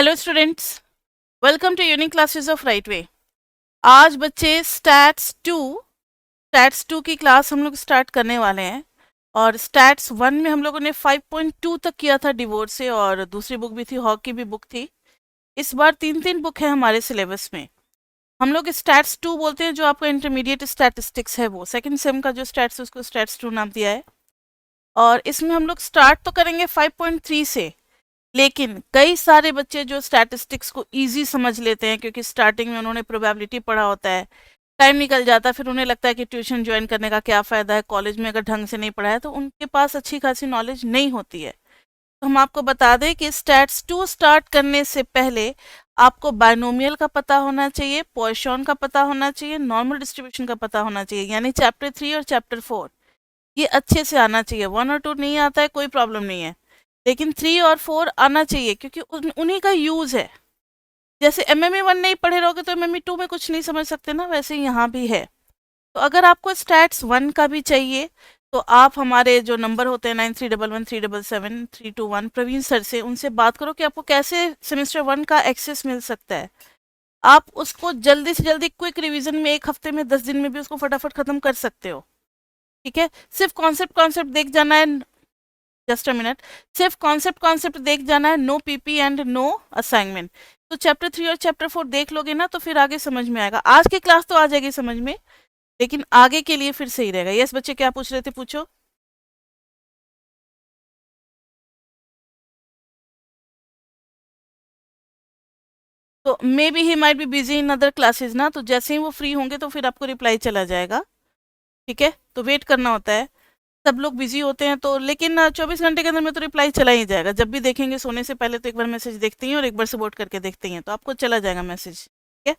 Hello students, welcome to unique classes of right way. आज बच्चे stats to की class हम लोग स्टार्ट करने वाले हैं। और स्टैट्स वन में हम लोगों ने 5.2 तक किया था डिवोर्स से, और दूसरी बुक भी थी, हॉक की भी बुक थी। इस बार तीन तीन बुक है हमारे सिलेबस में। हम लोग स्टैट्स टू बोलते हैं, जो आपका इंटरमीडिएट स्टैटिस्टिक्स है, वो सेकंड सेम का जो स्टैट्स है उसको स्टैट्स टू नाम दिया है। और इसमें हम लोग स्टार्ट तो करेंगे 5.3 से, लेकिन कई सारे बच्चे जो स्टैटिस्टिक्स को इजी समझ लेते हैं, क्योंकि स्टार्टिंग में उन्होंने प्रोबेबिलिटी पढ़ा होता है, टाइम निकल जाता है, फिर उन्हें लगता है कि ट्यूशन ज्वाइन करने का क्या फ़ायदा है, कॉलेज में अगर ढंग से नहीं पढ़ा है तो उनके पास अच्छी खासी नॉलेज नहीं होती है। तो हम आपको बता दें कि स्टैट्स टू स्टार्ट करने से पहले आपको बायनोमियल का पता होना चाहिए, पॉइसन का पता होना चाहिए, नॉर्मल डिस्ट्रीब्यूशन का पता होना चाहिए, यानी चैप्टर 3 और चैप्टर 4 ये अच्छे से आना चाहिए। 1 और 2 नहीं आता है कोई प्रॉब्लम नहीं है, लेकिन 3 और 4 आना चाहिए, क्योंकि उन्हीं का यूज़ है। जैसे एमएमई 1 नहीं पढ़े रहोगे तो एमएमई 2 में कुछ नहीं समझ सकते ना, वैसे ही यहाँ भी है। तो अगर आपको स्टैट्स 1 का भी चाहिए तो आप हमारे जो नंबर होते हैं 9311377321 प्रवीण सर से उनसे बात करो कि आपको कैसे सेमेस्टर 1 का एक्सेस मिल सकता है। आप उसको जल्दी से जल्दी क्विक रिवीजन में 1 हफ्ते में 10 दिन में भी उसको फटाफट खत्म कर सकते हो। ठीक है, सिर्फ कॉन्सेप्ट कॉन्सेप्ट देख जाना है। जस्ट अ मिनट, सिर्फ कॉन्सेप्ट कॉन्सेप्ट देख जाना है, no PP and no assignment. तो चैप्टर 3 और चैप्टर 4 देख लोगे ना तो फिर आगे समझ में आएगा। आज की क्लास तो आ जाएगी समझ में, लेकिन आगे के लिए फिर सही रहेगा। यस बच्चे, क्या पूछ रहे थे, पूछो। तो may be he might be busy in other classes ना, तो जैसे ही वो फ्री होंगे तो फिर आपको रिप्लाई चला जाएगा। ठीक है, तो वेट करना होता है। सब लोग बिजी होते हैं तो, लेकिन 24 घंटे के अंदर में तो रिप्लाई चला ही जाएगा। जब भी देखेंगे सोने से पहले तो एक बार मैसेज देखते हैं और एक बार सपोर्ट करके देखते हैं, तो आपको चला जाएगा मैसेज। ठीक है,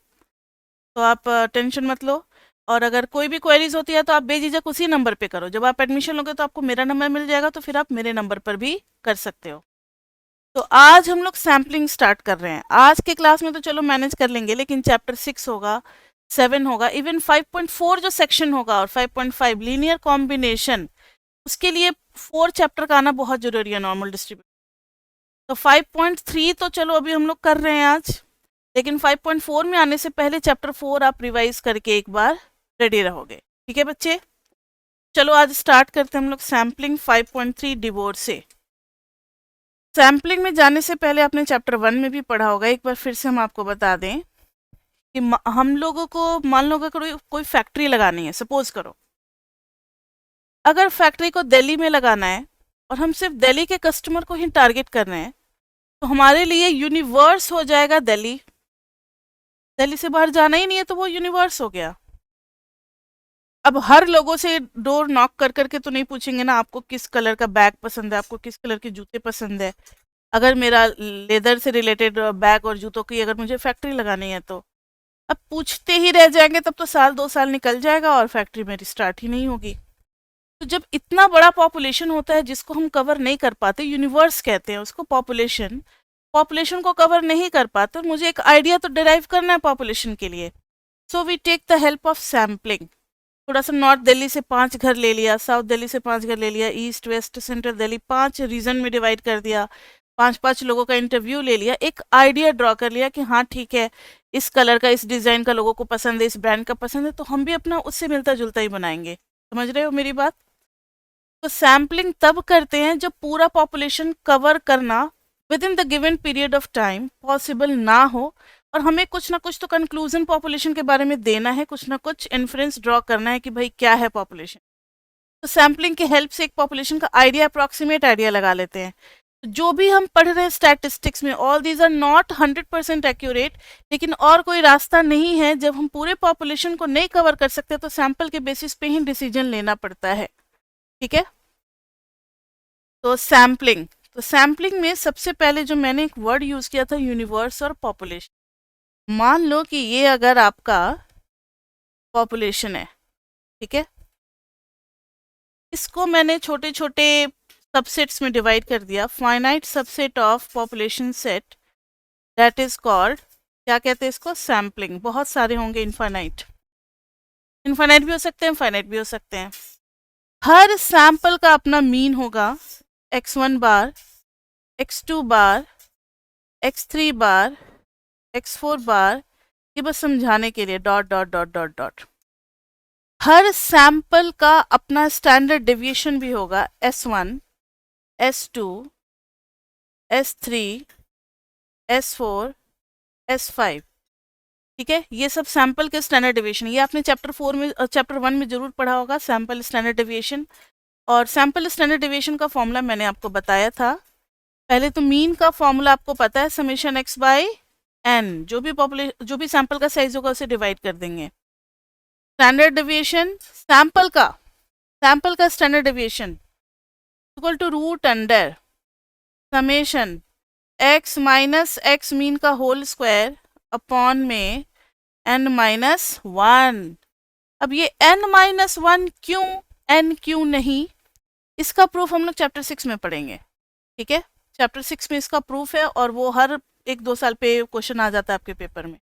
तो आप टेंशन मत लो। और अगर कोई भी क्वेरीज होती है तो आप बेझिझक उसी नंबर पे करो। जब आप एडमिशन लोगे तो आपको मेरा नंबर मिल जाएगा, तो फिर आप मेरे नंबर पर भी कर सकते हो। तो आज हम लोग सैम्पलिंग स्टार्ट कर रहे हैं। आज के क्लास में तो चलो मैनेज कर लेंगे, लेकिन चैप्टर 6 होगा, 7 होगा, इवन 5.4 जो सेक्शन होगा और 5.5 लीनियर कॉम्बिनेशन, उसके लिए 4 चैप्टर का आना बहुत जरूरी है, नॉर्मल डिस्ट्रीब्यूशन। तो 5.3 तो चलो अभी हम लोग कर रहे हैं आज, लेकिन 5.4 में आने से पहले चैप्टर 4 आप रिवाइज करके एक बार रेडी रहोगे। ठीक है बच्चे, चलो आज स्टार्ट करते हैं हम लोग सैम्पलिंग 5.3 डिवोर्स से। सैम्पलिंग में जाने से पहले आपने चैप्टर 1 में भी पढ़ा होगा, एक बार फिर से हम आपको बता दें कि हम लोगों को, मान लो अगर कोई फैक्ट्री लगानी है, सपोज करो अगर फैक्ट्री को दिल्ली में लगाना है और हम सिर्फ दिल्ली के कस्टमर को ही टारगेट कर रहे हैं, तो हमारे लिए यूनिवर्स हो जाएगा दिल्ली। दिल्ली से बाहर जाना ही नहीं है तो वो यूनिवर्स हो गया। अब हर लोगों से डोर नॉक कर करके तो नहीं पूछेंगे ना, आपको किस कलर का बैग पसंद है, आपको किस कलर के जूते पसंद है। अगर मेरा लेदर से रिलेटेड बैग और जूतों की अगर मुझे फैक्ट्री लगानी है तो अब पूछते ही रह जाएंगे, तब तो 1-2 साल निकल जाएगा और फैक्ट्री मेरी स्टार्ट ही नहीं होगी। तो जब इतना बड़ा पॉपुलेशन होता है जिसको हम कवर नहीं कर पाते, यूनिवर्स कहते हैं उसको, पॉपुलेशन पॉपुलेशन को कवर नहीं कर पाते, और मुझे एक आइडिया तो डिराइव करना है पॉपुलेशन के लिए। So we take the help of sampling. थोड़ा सा नॉर्थ दिल्ली से 5 घर ले लिया, साउथ दिल्ली से 5 घर ले लिया, east west central Delhi 5 region में डिवाइड कर दिया, 5-5 लोगों का इंटरव्यू ले लिया, एक आइडिया ड्रॉ कर लिया कि हाँ ठीक है, इस कलर का, इस डिज़ाइन का लोगों को पसंद है, इस ब्रांड का पसंद है, तो हम भी अपना उससे मिलता जुलता ही बनाएंगे। समझ रहे हो मेरी बात? तो सैम्पलिंग तब करते हैं जब पूरा पॉपुलेशन कवर करना with in the given period of time possible ना हो, और हमें कुछ ना कुछ तो कंक्लूजन पॉपुलेशन के बारे में देना है, कुछ ना कुछ इन्फ्रेंस ड्रॉ करना है कि भाई क्या है पॉपुलेशन। तो सैम्पलिंग की हेल्प से एक पॉपुलेशन का आइडिया, अप्रॉक्सीमेट आइडिया लगा लेते हैं। जो भी हम पढ़ रहे हैं स्टैटिस्टिक्स में, all these are not 100% accurate, लेकिन और कोई रास्ता नहीं है। जब हम पूरे पॉपुलेशन को नहीं कवर कर सकते तो सैंपल के बेसिस पे ही डिसीजन लेना पड़ता है। ठीक है, तो सैम्पलिंग, तो सैम्पलिंग में सबसे पहले जो मैंने एक वर्ड यूज किया था, यूनिवर्स और पॉपुलेशन। मान लो कि ये अगर आपका पॉपुलेशन है, ठीक है, इसको मैंने छोटे छोटे सबसेट्स में डिवाइड कर दिया, finite subset of population set, that is called, क्या कहते हैं इसको, सैम्पलिंग। बहुत सारे होंगे, इनफाइनाइट, इनफाइनाइट भी हो सकते हैं, फाइनाइट भी हो सकते हैं। हर सैंपल का अपना मीन होगा, x1 बार, x2 बार, x3 बार, x4 बार, ये बस समझाने के लिए dot dot dot dot dot. हर सैंपल का अपना स्टैंडर्ड डेविएशन भी होगा, S1, S2, S3, S4, S5। ठीक है, ये सब सैंपल के स्टैंडर्ड डेविएशन, ये आपने चैप्टर 1 में जरूर पढ़ा होगा, सैंपल स्टैंडर्ड डेविएशन। और सैंपल स्टैंडर्ड डेविएशन का फॉर्मूला मैंने आपको बताया था। पहले तो मीन का फॉर्मूला आपको पता है, समेशन x बाई n, जो भी सैंपल का साइज होगा उसे डिवाइड कर देंगे। स्टैंडर्ड डेविएशन सैंपल का standard deviation equal to root under summation x minus x mean का होल स्क्वायर अपॉन में n माइनस 1। अब ये n माइनस 1 क्यों, n क्यों नहीं, इसका प्रूफ हम लोग चैप्टर 6 में पढ़ेंगे। ठीक है, चैप्टर 6 में इसका प्रूफ है, और वो हर 1-2 साल पे क्वेश्चन आ जाता है आपके पेपर में।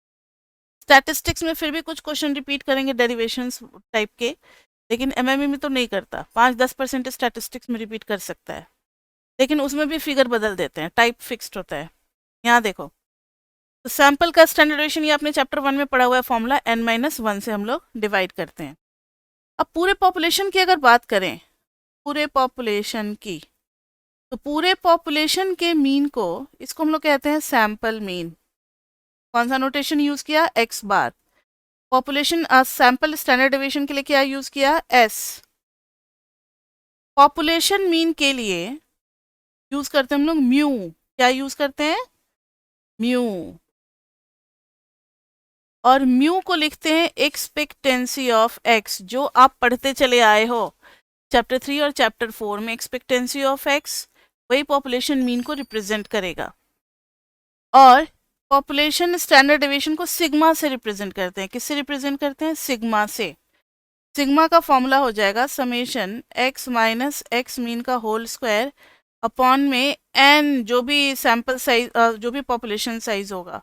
स्टैटिस्टिक्स में फिर भी कुछ क्वेश्चन रिपीट करेंगे डेरिवेशंस टाइप के, लेकिन एमएमई में तो नहीं करता। 5-10% स्टैटिस्टिक्स में रिपीट कर सकता है, लेकिन उसमें भी फिगर बदल देते हैं, टाइप फिक्स्ड होता है। यहाँ देखो, तो सैंपल का स्टैंडर्ड डेविएशन ये आपने चैप्टर 1 में पढ़ा हुआ है फॉर्मूला, n-1 से हम लोग डिवाइड करते हैं। अब पूरे पॉपुलेशन की अगर बात करें, पूरे पॉपुलेशन की, तो पूरे पॉपुलेशन के मीन को, इसको हम लोग कहते हैं सैंपल मीन। कौन सा नोटेशन यूज किया, x बार। पॉपुलेशन सैंपल स्टैंडर्ड डेविएशन के लिए क्या यूज किया, s। पॉपुलेशन मीन के लिए यूज करते हैं हम लोग म्यू। क्या यूज करते हैं, म्यू। और म्यू को लिखते हैं एक्सपेक्टेंसी ऑफ x, जो आप पढ़ते चले आए हो चैप्टर 3 और चैप्टर 4 में। एक्सपेक्टेंसी ऑफ x वही पॉपुलेशन मीन को रिप्रेजेंट करेगा। और पॉपुलेशन स्टैंडर्ड डेविएशन को सिग्मा से रिप्रेजेंट करते हैं। किससे रिप्रेजेंट करते हैं, सिग्मा से। सिग्मा का फॉर्मूला हो जाएगा summation x minus x mean का होल स्क्वायर अपॉन में n, जो भी सैंपल साइज, जो भी पॉपुलेशन साइज होगा,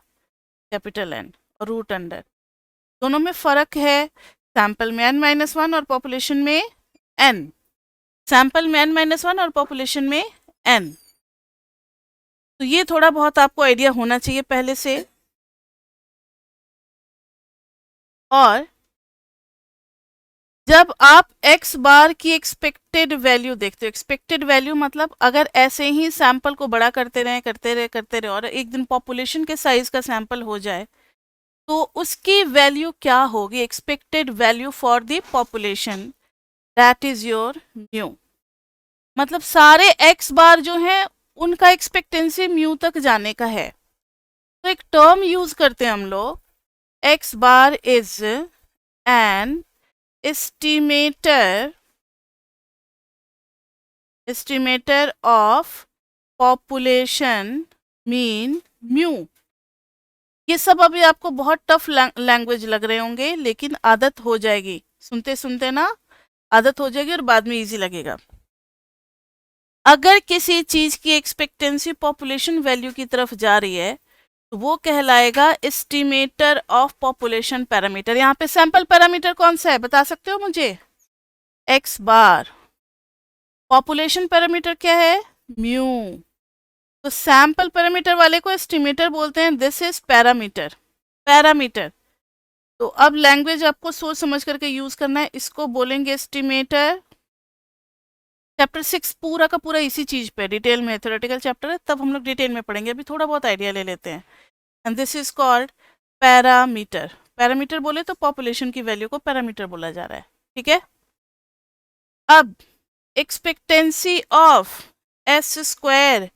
कैपिटल N, और रूट अंडर। दोनों में फर्क है, सैंपल में n-1 और पॉपुलेशन में n। सैंपल में n-1 और पॉपुलेशन में n। तो ये थोड़ा बहुत आपको आइडिया होना चाहिए पहले से। और जब आप x बार की एक्सपेक्टेड वैल्यू देखते हो, एक्सपेक्टेड वैल्यू मतलब अगर ऐसे ही सैंपल को बड़ा करते रहे और एक दिन पॉपुलेशन के साइज का सैंपल हो जाए, तो उसकी वैल्यू क्या होगी, expected value for the population, that is your mu. मतलब सारे x बार जो हैं उनका एक्सपेक्टेंसी म्यू तक जाने का है। तो एक टर्म यूज करते हैं हम लोग, x bar is an estimator of population mean mu. ये सब अभी आपको बहुत टफ लैंग्वेज लग रहे होंगे, लेकिन आदत हो जाएगी, सुनते सुनते ना आदत हो जाएगी और बाद में इजी लगेगा। अगर किसी चीज की एक्सपेक्टेंसी पॉपुलेशन वैल्यू की तरफ जा रही है, तो वो कहलाएगा एस्टिमेटर ऑफ पॉपुलेशन पैरामीटर। यहाँ पे सैंपल पैरामीटर कौन सा है, बता सकते हो मुझे, x बार। पॉपुलेशन पैरामीटर क्या है, म्यू। तो सैंपल पैरामीटर वाले को एस्टिमेटर बोलते हैं, दिस इज पैरामीटर। तो अब लैंग्वेज आपको सोच समझ करके यूज करना है, इसको बोलेंगे एस्टिमेटर। चैप्टर 6 पूरा का पूरा इसी चीज पे डिटेल में, थ्योरेटिकल चैप्टर है, तब हम लोग डिटेल में पढ़ेंगे, अभी थोड़ा बहुत आइडिया ले लेते हैं। And this is called parameter बोले तो पॉपुलेशन की वैल्यू को पैरामीटर बोला जा रहा है। ठीक है, अब एक्सपेक्टेंसी ऑफ s स्क्वायर,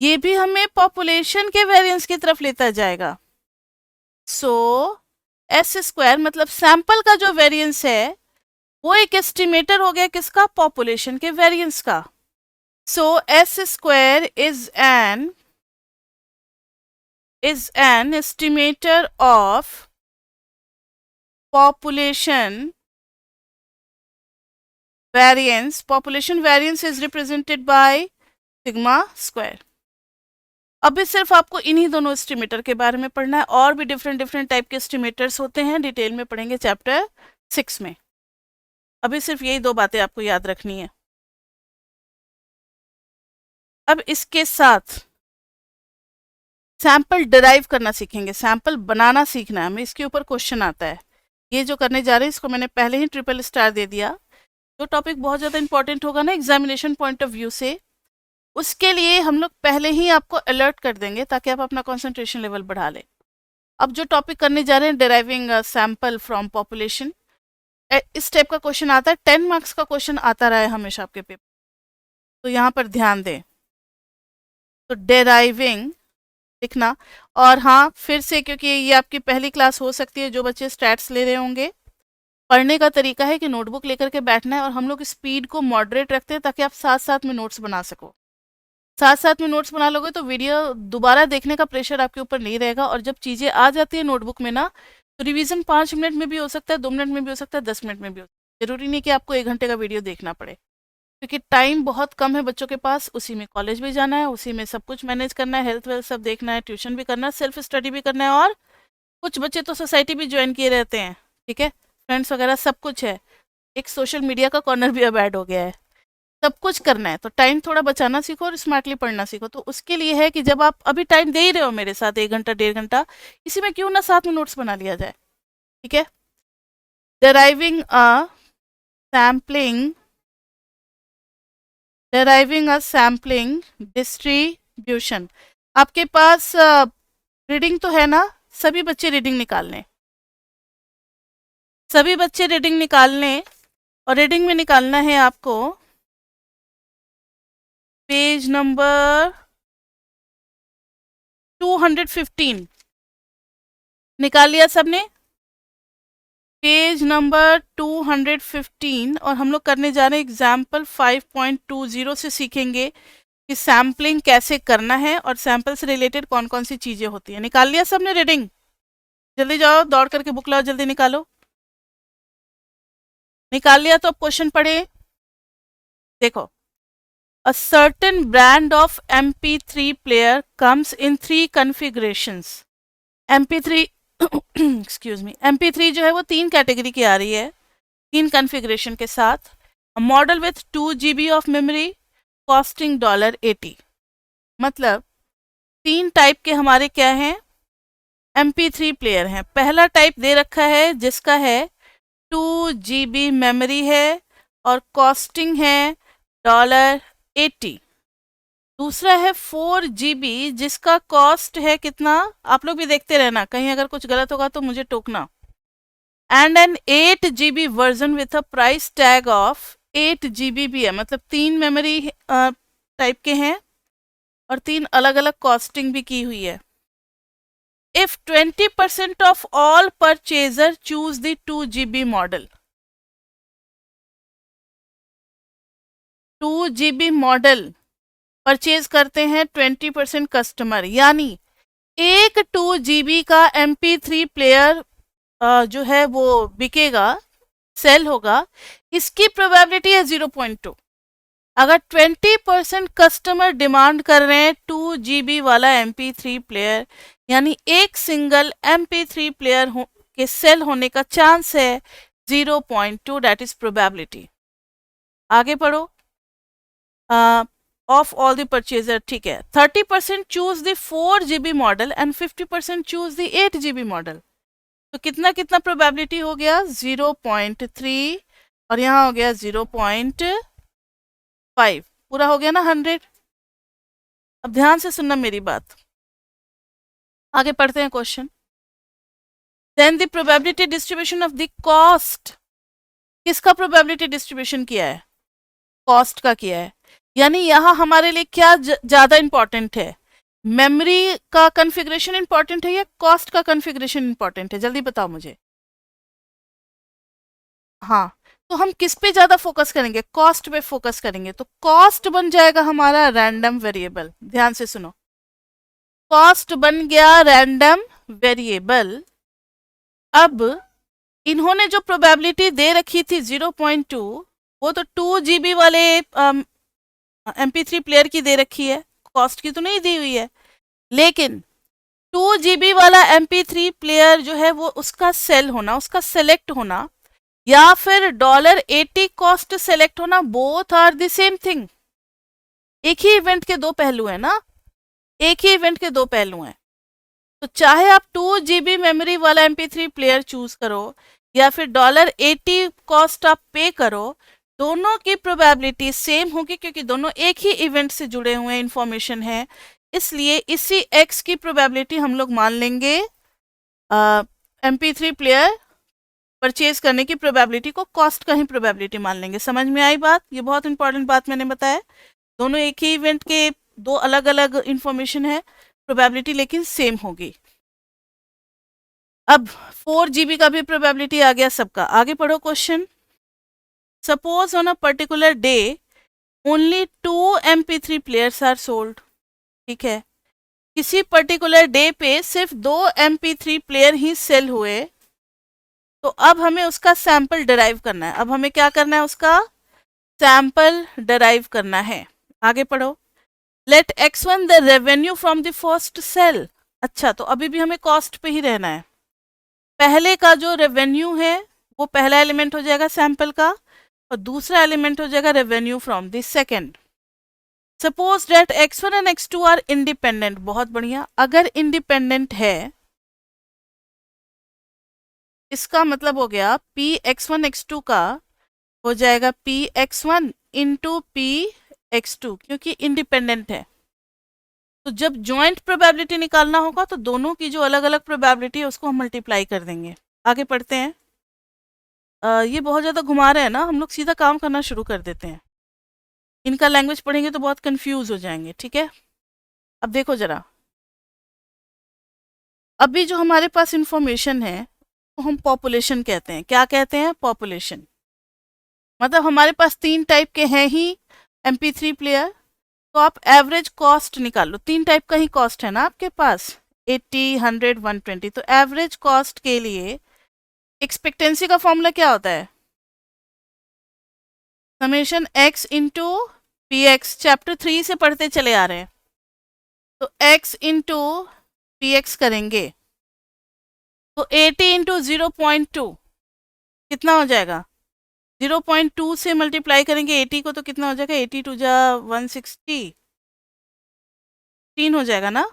ये भी हमें पॉपुलेशन के वेरिएंस की तरफ लेता जाएगा। सो s स्क्वायर मतलब सैंपल का जो वेरिएंस है वो एक एस्टिमेटर हो गया, किसका, पॉपुलेशन के वेरिएंस का। सो s square is an estimator of population variance is represented by sigma square। अभी सिर्फ आपको इन्हीं दोनों एस्टिमेटर के बारे में पढ़ना है, और भी डिफरेंट टाइप के एस्टिमेटर्स होते हैं, डिटेल में पढ़ेंगे चैप्टर 6 में। अभी सिर्फ यही दो बातें आपको याद रखनी है। अब इसके साथ सैंपल डिराइव करना सीखेंगे, सैंपल बनाना सीखना है हमें, इसके ऊपर क्वेश्चन आता है। ये जो करने जा रहे हैं इसको मैंने पहले ही ट्रिपल स्टार दे दिया। जो टॉपिक बहुत ज़्यादा इंपॉर्टेंट होगा ना एग्जामिनेशन पॉइंट ऑफ व्यू से, उसके लिए हम लोग पहले ही आपको अलर्ट कर देंगे ताकि आप अपना कंसंट्रेशन लेवल बढ़ा लें। अब जो टॉपिक करने जा रहे हैं डिराइविंग सैंपल फ्रॉम पॉपुलेशन, इस टाइप का क्वेश्चन आता है, 10 मार्क्स का क्वेश्चन आता रहा है हमेशा आपके पेपर, तो यहाँ पर ध्यान दें। तो डिराइविंग लिखना, और हाँ फिर से क्योंकि ये आपकी पहली क्लास हो सकती है, जो बच्चे स्टैट्स ले रहे होंगे, पढ़ने का तरीका है कि नोटबुक लेकर के बैठना है और हम लोग स्पीड को मॉडरेट रखते हैं ताकि आप साथ साथ में नोट्स बना सको। साथ साथ में नोट्स बना लोगे तो वीडियो दोबारा देखने का प्रेशर आपके ऊपर नहीं रहेगा, और जब चीज़ें आ जाती है नोटबुक में ना, तो रिवीजन 5 मिनट में भी हो सकता है, 2 मिनट में भी हो सकता है, 10 मिनट में भी हो सकता है। जरूरी नहीं कि आपको 1 घंटे का वीडियो देखना पड़े, क्योंकि टाइम बहुत कम है बच्चों के पास, उसी में कॉलेज भी जाना है, उसी में सब कुछ मैनेज करना है, हेल्थ वेल्थ सब देखना है, ट्यूशन भी करना है, सेल्फ स्टडी भी करना है, और कुछ बच्चे तो सोसाइटी भी ज्वाइन किए रहते हैं, ठीक है, फ्रेंड्स वगैरह सब कुछ है, एक सोशल मीडिया का कॉर्नर भी अब ऐड हो गया है, सब कुछ करना है। तो टाइम थोड़ा बचाना सीखो और स्मार्टली पढ़ना सीखो। तो उसके लिए है कि जब आप अभी टाइम दे ही रहे हो मेरे साथ 1 घंटा 1.5 घंटा, इसी में क्यों ना साथ में नोट्स बना लिया जाए, ठीक है। डिराइविंग अ सैम्पलिंग, डिराइविंग अ सैम्पलिंग डिस्ट्रीब्यूशन। आपके पास रीडिंग तो है ना, सभी बच्चे रीडिंग निकाल लें, सभी बच्चे रीडिंग निकाल लें, और रीडिंग में निकालना है आपको पेज नंबर 215। निकाल लिया सबने पेज नंबर 215, और हम लोग करने जा रहे हैं एग्जाम्पल 5.20 से सीखेंगे कि सैम्पलिंग कैसे करना है और सैंपल से रिलेटेड कौन कौन सी चीज़ें होती हैं। निकाल लिया सबने रीडिंग? जल्दी जाओ, दौड़ करके बुक लाओ, जल्दी निकालो। निकाल लिया तो अब क्वेश्चन पढ़े। देखो, a certain brand of MP3 player comes in 3 configurations. MP3 excuse me, MP3 जो है वो 3 कैटेगरी की आ रही है, 3 कॉन्फ़िगरेशन के साथ। Model with 2 GB of memory costing $80। मतलब 3 टाइप के हमारे क्या हैं, MP3 प्लेयर हैं। पहला टाइप दे रखा है जिसका है 2 GB मेमोरी है और कॉस्टिंग है $80। दूसरा है 4 GB जिसका कॉस्ट है कितना, आप लोग भी देखते रहना, कहीं अगर कुछ गलत होगा तो मुझे टोकना। And an 8 GB version with a price tag of 8 GB भी है, मतलब 3 मेमोरी टाइप के हैं और 3 अलग अलग कॉस्टिंग भी की हुई है। If 20% of all purchaser choose the 2 GB model, 2 GB model purchase करते हैं 20% कस्टमर, यानी एक 2 GB का MP3 प्लेयर जो है वो बिकेगा, सेल होगा, इसकी प्रोबेबिलिटी है 0.2। अगर 20% कस्टमर डिमांड कर रहे हैं 2 GB वाला MP3 प्लेयर, यानी एक सिंगल MP3 प्लेयर के सेल होने का चांस है 0.2, दैट इज प्रोबेबिलिटी। आगे पढ़ो। ऑफ ऑल द परचेजर, ठीक है, 30% choose the 4 GB model and 50% choose the 8 GB model. तो कितना कितना प्रोबेबिलिटी हो गया, 0.3, और यहाँ हो गया 0.5, पूरा हो गया ना 100। अब ध्यान से सुनना मेरी बात, आगे पढ़ते हैं question. Then the probability distribution of the cost, किसका प्रोबेबिलिटी डिस्ट्रीब्यूशन किया है, कॉस्ट का किया है। यानी यहाँ हमारे लिए क्या ज्यादा इंपॉर्टेंट है, मेमोरी का कॉन्फ़िगरेशन इंपॉर्टेंट है या कॉस्ट का कॉन्फ़िगरेशन इंपॉर्टेंट है, जल्दी बताओ मुझे। हाँ, तो हम किस पे ज्यादा फोकस करेंगे, कॉस्ट पे फोकस करेंगे। तो कॉस्ट बन जाएगा हमारा रैंडम वेरिएबल, ध्यान से सुनो, कॉस्ट बन गया रैंडम वेरिएबल। अब इन्होंने जो प्रोबेबिलिटी दे रखी थी 0.2, वो तो 2 GB वाले MP3 प्लेयर की दे रखी है, कॉस्ट की तो नहीं दी हुई है। लेकिन 2 GB वाला MP3 प्लेयर जो है वो उसका सेल होना, उसका सेलेक्ट होना, या फिर $80 कॉस्ट सेलेक्ट होना, both are the same thing. एक ही इवेंट के दो पहलू है ना, एक ही इवेंट के दो पहलू हैं। तो चाहे आप 2 GB मेमोरी वाला MP3 प्लेयर चूज करो या फिर $80 कॉस्ट आप पे करो, दोनों की प्रोबेबिलिटी सेम होगी क्योंकि दोनों एक ही इवेंट से जुड़े हुए इंफॉर्मेशन है। इसलिए इसी x की प्रोबेबिलिटी हम लोग मान लेंगे MP3 प्लेयर परचेज करने की प्रोबेबिलिटी को कॉस्ट का ही प्रोबेबिलिटी मान लेंगे। समझ में आई बात? ये बहुत इंपॉर्टेंट बात मैंने बताया। दोनों एक ही इवेंट के दो अलग अलग इंफॉर्मेशन है, प्रोबेबिलिटी लेकिन सेम होगी। अब 4 GB का भी प्रोबेबिलिटी आ गया सबका। आगे पढ़ो question. Suppose on a particular day only 2 MP3 players are sold. ठीक है, किसी पर्टिकुलर डे पे सिर्फ 2 MP3 प्लेयर ही सेल हुए, तो अब हमें उसका सैंपल डिराइव करना है। अब हमें क्या करना है? उसका सैंपल डिराइव करना है। आगे पढ़ो। Let x1 the revenue from the first sale. अच्छा, तो अभी भी हमें कॉस्ट पे ही रहना है। पहले का जो रेवेन्यू है वो पहला एलिमेंट हो जाएगा सैंपल का, और दूसरा एलिमेंट हो जाएगा revenue from the second. Suppose that x1 and x2 are independent. बहुत बढ़िया। अगर इंडिपेंडेंट है, इसका मतलब हो गया p x1 x2 का हो जाएगा p x1 into p x2, क्योंकि इंडिपेंडेंट है। तो जब जॉइंट प्रोबेबिलिटी निकालना होगा तो दोनों की जो अलग अलग प्रोबेबिलिटी है उसको हम मल्टीप्लाई कर देंगे। आगे पढ़ते हैं। ये बहुत ज़्यादा घुमा रहे हैं ना, हम लोग सीधा काम करना शुरू कर देते हैं। इनका लैंग्वेज पढ़ेंगे तो बहुत कंफ्यूज हो जाएंगे। ठीक है, अब देखो जरा। अभी जो हमारे पास इंफॉर्मेशन है तो हम पॉपुलेशन कहते हैं। क्या कहते हैं? पॉपुलेशन। मतलब हमारे पास 3 टाइप के हैं ही MP3 प्लेयर। तो आप एवरेज कॉस्ट निकाल लो। 3 टाइप का ही कॉस्ट है ना आपके पास, 80, 100, 120। तो एवरेज कॉस्ट के लिए एक्सपेक्टेंसी का फॉर्मूला क्या होता है? Summation x into P x. Chapter 3 से पढ़ते चले आ रहे हैं। तो x इंटू पी एक्स करेंगे तो 80 इंटू 0.2 कितना हो जाएगा? 0.2 से मल्टीप्लाई करेंगे 80 को तो कितना हो जाएगा? 80 टू जा 160 3 हो जाएगा ना।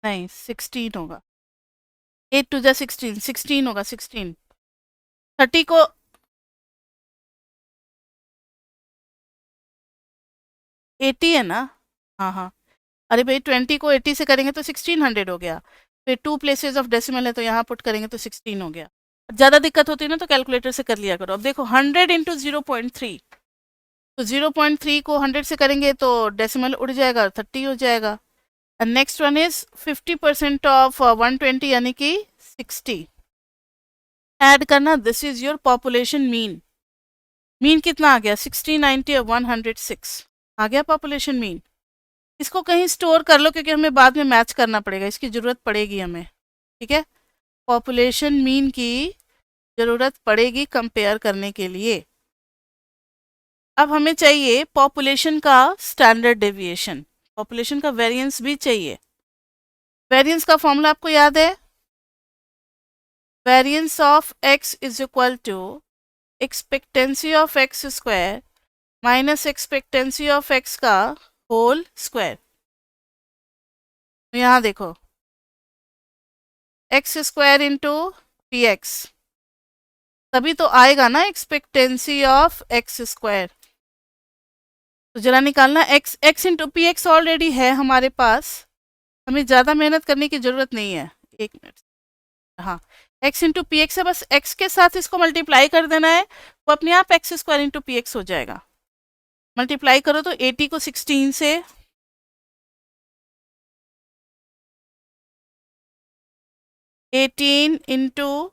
नहीं, 16 होगा। 8 टू जा 16, 16 होगा। 16 30 को 80 है ना। हाँ हाँ, अरे भाई 20 को 80 से करेंगे तो 1600 हो गया। फिर 2 प्लेसेस ऑफ डेसिमल है तो यहाँ पुट करेंगे तो 16 हो गया। ज़्यादा दिक्कत होती है ना तो कैलकुलेटर से कर लिया करो। अब देखो 100 इंटू 0.3, तो 0.3 को 100 से करेंगे तो डेसिमल उड़ जाएगा, 30 हो जाएगा। And next one is 50% of 120 यानी कि 60 ऐड करना। This is your population mean. Mean कितना आ गया? 60, 90 और 106 आ गया पॉपुलेशन मीन। इसको कहीं स्टोर कर लो क्योंकि हमें बाद में मैच करना पड़ेगा, इसकी ज़रूरत पड़ेगी हमें। ठीक है, पॉपुलेशन मीन की ज़रूरत पड़ेगी कंपेयर करने के लिए। अब हमें चाहिए पॉपुलेशन का स्टैंडर्ड डेविएशन, पॉपुलेशन का वेरिएंस भी चाहिए। वेरिएंस का फॉर्मूला आपको याद है? Variance of x is equal to expectancy of x square minus expectancy of x का होल स्क्वायर। तो यहाँ देखो x square into P X, तभी तो आएगा ना एक्सपेक्टेंसी ऑफ x स्क्वायर। तो जरा निकालना x into P x already है हमारे पास, हमें ज़्यादा मेहनत करने की ज़रूरत नहीं है। 1 मिनट। हाँ, x इंटू पी एक्स है, बस x के साथ इसको मल्टीप्लाई कर देना है, वो अपने आप x square into P x हो जाएगा। मल्टीप्लाई करो तो 80 को 16 से, 18 इंटू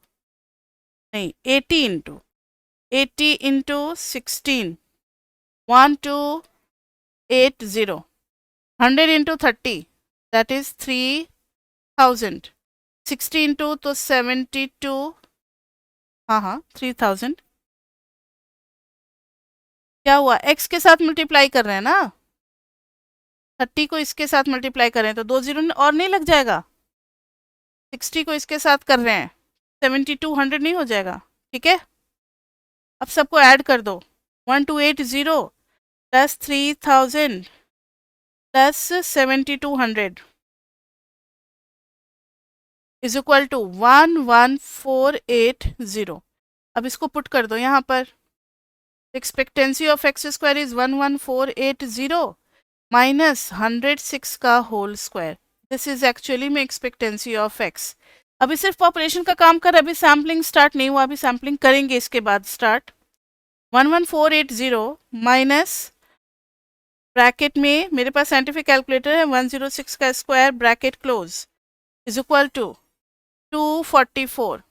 नहीं 80 into 80 into 16 1280, 100 into 30 that is 3000, 60 into तो 72, हाँ हाँ 3000। क्या हुआ? x के साथ मल्टीप्लाई कर रहे हैं ना, 30 को इसके साथ मल्टीप्लाई कर रहे हैं तो 2 जीरो और नहीं लग जाएगा। 60 को इसके साथ कर रहे हैं, 72 100 नहीं हो जाएगा। ठीक है, अब सबको ऐड कर दो। 1280 plus 3000 plus 7200 is equal to 11480। अब इसको पुट कर दो यहाँ पर। Expectancy of X square is 11480 minus 106 का whole square. This is actually में एक्सपेक्टेंसी ऑफ एक्स। अभी सिर्फ पॉपुलेशन का काम कर, अभी सैम्पलिंग स्टार्ट नहीं हुआ, अभी सैम्पलिंग करेंगे इसके बाद स्टार्ट। 11480 माइनस ब्रैकेट में मेरे पास साइंटिफिक कैलकुलेटर है 106 का square bracket close is equal to 244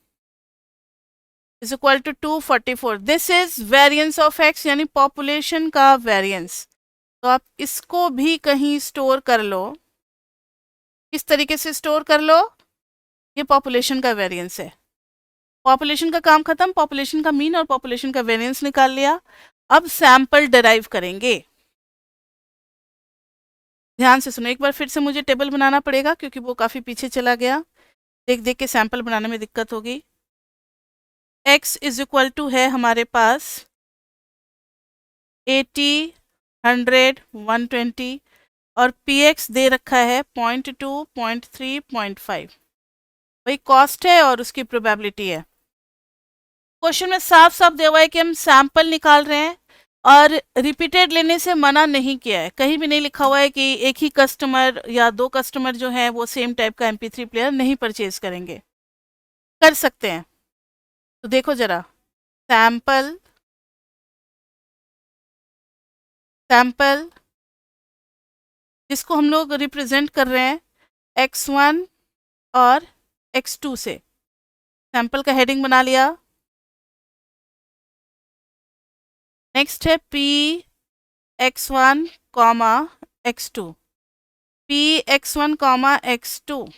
is equal to 244। This is variance of X यानी पॉपुलेशन का वेरिएंस। तो आप इसको भी कहीं स्टोर कर लो। किस तरीके से स्टोर कर लो? ये पॉपुलेशन का वेरिएंस है। पॉपुलेशन का काम खत्म, पॉपुलेशन का मीन और पॉपुलेशन का वेरिएंस निकाल लिया। अब सैंपल डिराइव करेंगे। ध्यान से सुनो, एक बार फिर से मुझे टेबल बनाना पड़ेगा क्योंकि वो काफ़ी पीछे चला गया। देख देख के सैंपल बनाने में दिक्कत होगी। x इज इक्वल टू है हमारे पास 80, 100, 120 और px दे रखा है 0.2, 0.3, 0.5। वही कॉस्ट है और उसकी प्रोबेबिलिटी है। क्वेश्चन में साफ साफ दिया हुआ है कि हम सैंपल निकाल रहे हैं और रिपीटेड लेने से मना नहीं किया है। कहीं भी नहीं लिखा हुआ है कि एक ही कस्टमर या दो कस्टमर जो है वो सेम टाइप का MP3 प्लेयर नहीं परचेज करेंगे, कर सकते हैं। तो देखो जरा, सैंपल सैंपल जिसको हम लोग रिप्रेजेंट कर रहे हैं x1 और x2 से। सैंपल का हेडिंग बना लिया। नेक्स्ट है P(x1, x2) P(x1, x2).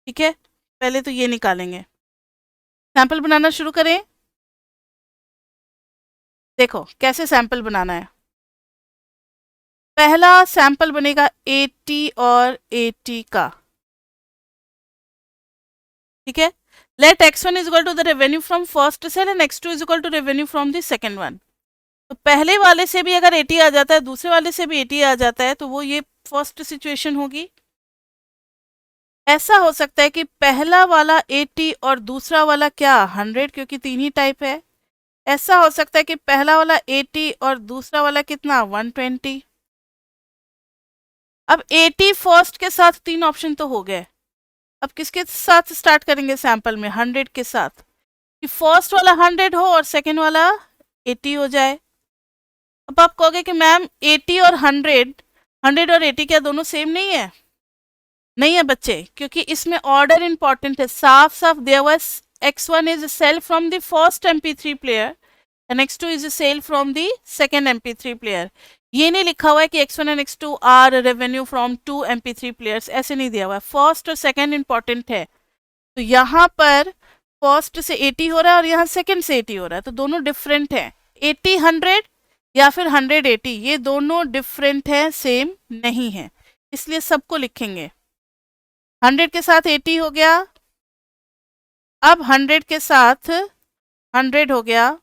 ठीक है, पहले तो ये निकालेंगे। सैंपल बनाना शुरू करें। देखो कैसे सैंपल बनाना है। पहला सैंपल बनेगा 80 और 80 का। ठीक है, let x1 is equal to the revenue from first sale and x2 is equal to revenue from the second one. तो पहले वाले से भी अगर 80 आ जाता है, दूसरे वाले से भी 80 आ जाता है, तो वो ये फर्स्ट सिचुएशन होगी। ऐसा हो सकता है कि पहला वाला 80 और दूसरा वाला क्या 100, क्योंकि तीन ही टाइप है। ऐसा हो सकता है कि पहला वाला 80 और दूसरा वाला कितना 120। अब 80 फर्स्ट के साथ तीन ऑप्शन तो हो गए। अब किसके साथ स्टार्ट करेंगे सैंपल में? 100 के साथ, कि फर्स्ट वाला 100 हो और सेकेंड वाला 80 हो जाए। अब आप कहोगे कि मैम 80 और 100 और 80 क्या दोनों सेम नहीं है? नहीं है बच्चे, क्योंकि इसमें ऑर्डर इंपॉर्टेंट है। साफ साफ दिया हुआ है x1 is sale from the first MP3 player and x2 is sale from the second MP3 player. ये नहीं लिखा हुआ है कि x1 and x2 are revenue from 2 MP3 players, ऐसे नहीं दिया हुआ है। फर्स्ट और सेकेंड इंपॉर्टेंट है। तो यहाँ पर फर्स्ट से 80 हो रहा है और यहाँ सेकेंड से 80 हो रहा है, तो दोनों डिफरेंट है। 80 100 या फिर 100 80, ये दोनों डिफरेंट है, सेम नहीं है, इसलिए सबको लिखेंगे। 100 के साथ 80 हो गया, अब 100 के साथ 100 हो गया,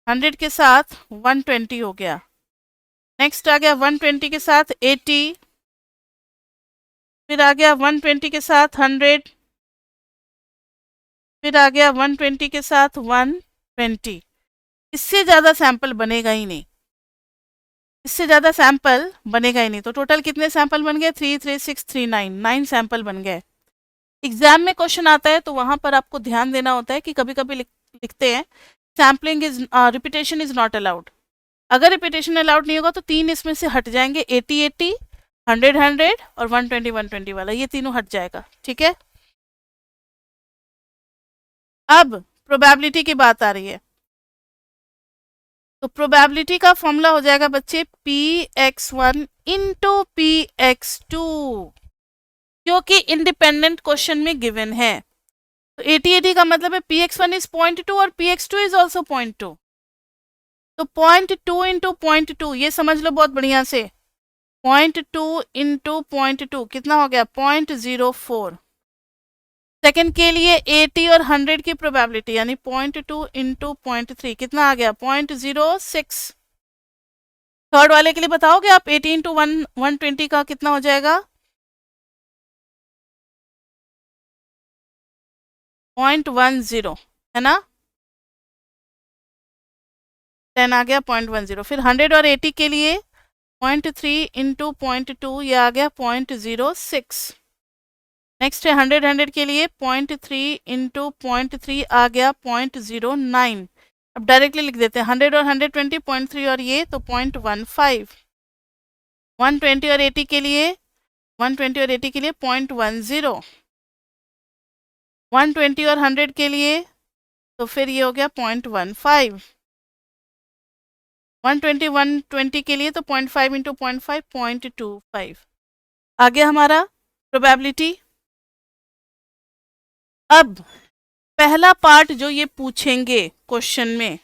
100 के साथ 120 हो गया। नेक्स्ट आ गया 120 के साथ 80, फिर आ गया 120 के साथ 100, फिर आ गया 120 के साथ 120। इससे ज़्यादा सैंपल बनेगा ही नहीं, इससे ज़्यादा सैंपल बनेगा ही नहीं। तो टोटल कितने सैंपल बन गए? 3 3 6 3 9, 9 सैंपल बन गए। एग्जाम में क्वेश्चन आता है तो वहाँ पर आपको ध्यान देना होता है कि कभी कभी लिखते हैं sampling is repetition is not allowed. अगर रिपीटेशन अलाउड नहीं होगा तो तीन इसमें से हट जाएंगे, 80 80, 100 100 और 120 120 वाला, ये तीनों हट जाएगा। ठीक है, अब प्रोबेबिलिटी की बात आ रही है। तो प्रोबेबिलिटी का फॉर्मूला हो जाएगा बच्चे P(x1) इंटू P(x2), क्योंकि इंडिपेंडेंट क्वेश्चन में गिवन है। तो 80 80 का मतलब है P(x1) इज 0.2 और P(x2) इज ऑल्सो 0.2। तो 0.2 इंटू 0.2, ये समझ लो बहुत बढ़िया से। 0.2 इंटू 0.2 कितना हो गया? 0.04। सेकंड के लिए 80 और 100 की प्रोबेबिलिटी यानी 0.2 इंटू 0.3 कितना आ गया 0.06। थर्ड वाले के लिए बताओगे आप 80 इंटू 120 का कितना हो जाएगा 0.10 है ना, 10 आ गया 0.10। फिर 100 और 80 के लिए 0.3 इंटू 0.2 ये आ गया 0.06। नेक्स्ट है 100 के लिए 0.3 इंटू 0.3 आ गया 0.09। अब डायरेक्टली लिख देते हैं 100 और 120 0.3 और ये तो 0.15। 120 और 80 के लिए 120 और 80 के लिए 0.10। 120 और 100 के लिए तो फिर ये हो गया 0.15। 120 120 के लिए तो 0.5 इंटू 0.5 0.25 आ गया हमारा प्रोबेबिलिटी। अब पहला पार्ट जो ये पूछेंगे क्वेश्चन में,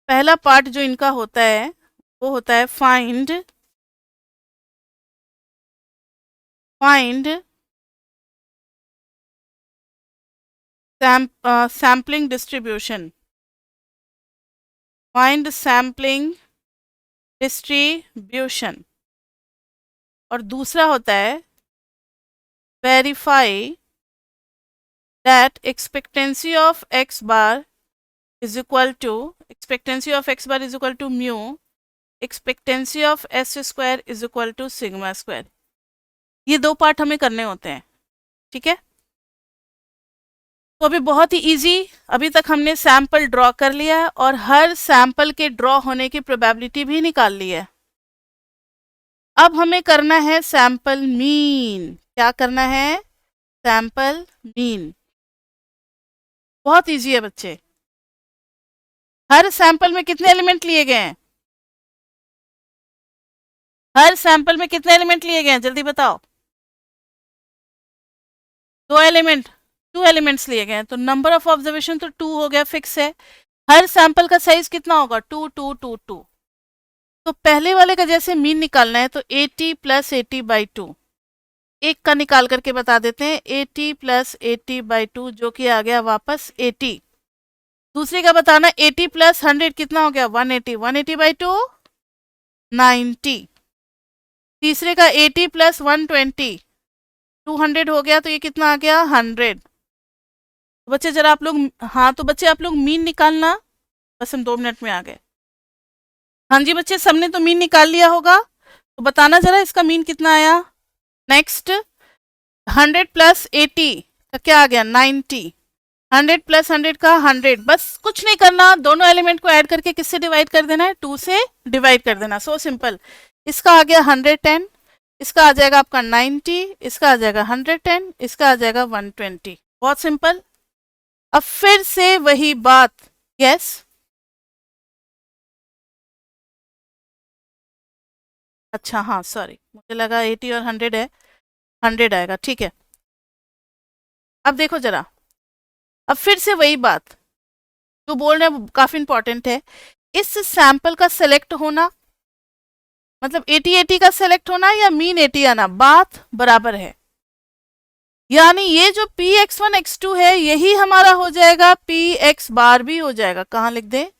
पहला पार्ट जो इनका होता है वो होता है find sampling distribution, find sampling distribution. और दूसरा होता है verify that expectancy of x bar is equal to mu expectancy of s square is equal to sigma square. ये दो पार्ट हमें करने होते हैं, ठीक है। तो अभी बहुत ही इजी, अभी तक हमने सैंपल ड्रॉ कर लिया है और हर सैंपल के ड्रॉ होने की प्रोबेबिलिटी भी निकाल ली है। अब हमें करना है सैंपल मीन। क्या करना है सैंपल मीन, बहुत इजी है बच्चे। हर सैंपल में कितने एलिमेंट लिए गए हैं, हर सैंपल में कितने एलिमेंट लिए गए हैं जल्दी बताओ। दो एलिमेंट, 2 एलिमेंट्स लिए गए हैं तो नंबर ऑफ ऑब्जर्वेशन तो 2 हो गया, फिक्स है। हर सैंपल का साइज कितना होगा 2 2 2 2। तो पहले वाले का जैसे मीन निकालना है तो 80 प्लस 80/2, एक का निकाल करके बता देते हैं 80 प्लस 80/2 जो कि आ गया वापस 80। दूसरे का बताना 80 प्लस 100 कितना हो गया 180, 180/2 90। तीसरे का 80 प्लस 120 200 हो गया तो ये कितना आ गया 100। तो बच्चे जरा आप लोग, हाँ तो बच्चे आप लोग मीन निकालना, बस हम 2 मिनट में आ गए। हाँ जी बच्चे सबने तो मीन निकाल लिया होगा, तो बताना जरा इसका मीन कितना आया। नेक्स्ट 100 प्लस 80 का क्या आ गया 90, 100 प्लस 100 का 100। बस कुछ नहीं करना, दोनों एलिमेंट को ऐड करके किससे डिवाइड कर देना है 2 से डिवाइड कर देना, सो सिंपल। इसका आ गया 110, इसका आ जाएगा आपका 90, इसका आ जाएगा 110, इसका आ जाएगा 120। बहुत सिंपल। अब फिर से वही बात, यस अच्छा हाँ सॉरी मुझे लगा 80 और 100 है, 100 आएगा, ठीक है। अब देखो जरा, अब फिर से वही बात जो बोल रहे हैं काफी इंपॉर्टेंट है। इस सैंपल का सेलेक्ट होना मतलब 80 का सेलेक्ट होना या मीन 80 आना, बात बराबर है। यानी ये जो px1 x2 है यही हमारा हो जाएगा px बार भी हो जाएगा, कहाँ लिख दें,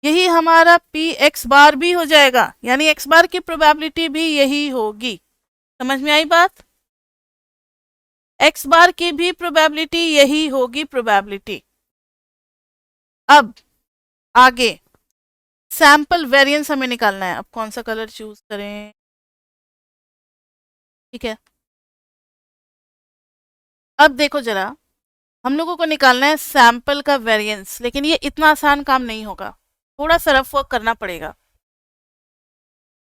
यही हमारा px बार भी हो जाएगा, यानी x बार की प्रोबेबिलिटी भी यही होगी। समझ में आई बात, x बार की भी प्रोबेबिलिटी यही होगी प्रोबेबिलिटी। अब आगे सैंपल वेरिएंस हमें निकालना है। अब कौन सा कलर चूज करें, ठीक है। अब देखो जरा, हम लोगों को निकालना है सैंपल का वेरिएंस, लेकिन ये इतना आसान काम नहीं होगा, थोड़ा सा रफ वर्क करना पड़ेगा।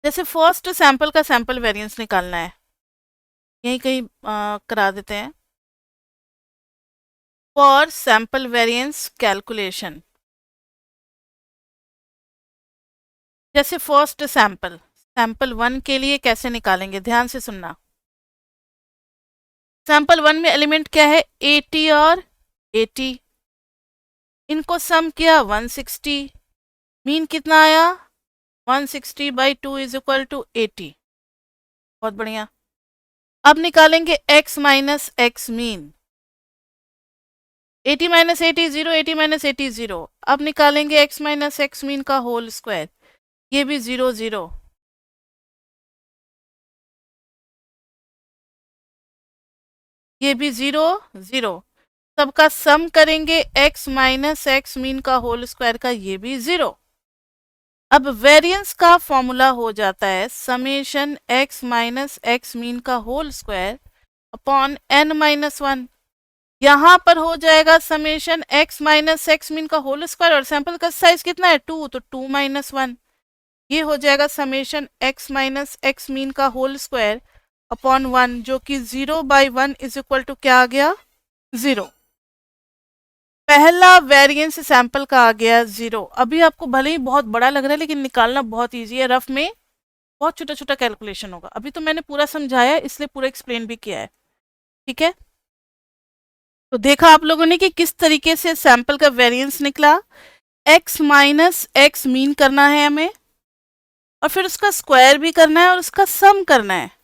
जैसे फर्स्ट सैंपल का सैंपल वेरिएंस निकालना है, यहीं कहीं करा देते हैं। फॉर सैंपल वेरिएंस कैलकुलेशन, जैसे फर्स्ट सैंपल, सैंपल 1 के लिए कैसे निकालेंगे ध्यान से सुनना। सैंपल 1 में एलिमेंट क्या है 80 और 80, इनको सम किया 160, मीन कितना आया 160/2 इज इक्वल टू 80। बहुत बढ़िया। अब निकालेंगे x minus x mean. 80 minus 80 0, 80 minus 80 0। अब निकालेंगे x माइनस एक्स मीन का होल स्क्वायर, ये भी 0 0। ये भी 0 0। सबका सम करेंगे x माइनस एक्स मीन का होल स्क्वायर का, ये भी 0। अब वेरिएंस का फॉर्मूला हो जाता है summation x minus x mean का whole square upon n minus 1। यहां पर हो जाएगा summation x minus x mean का होल स्क्वायर, और सैंपल का साइज कितना है 2, तो 2 माइनस 1। ये हो जाएगा summation x minus x mean का होल स्क्वायर अपॉन 1, जो कि 0/1 इज इक्वल टू क्या आ गया 0। पहला वेरिएंस सैंपल का आ गया 0। अभी आपको भले ही बहुत बड़ा लग रहा है लेकिन निकालना बहुत इजी है, रफ में बहुत छोटा छोटा कैलकुलेशन होगा। अभी तो मैंने पूरा समझाया है, इसलिए पूरा एक्सप्लेन भी किया है, ठीक है। तो देखा आप लोगों ने कि किस तरीके से सैंपल का वेरिएंस निकला। x माइनस एक्स मीन करना है हमें, और फिर उसका स्क्वायर भी करना है और उसका सम करना है।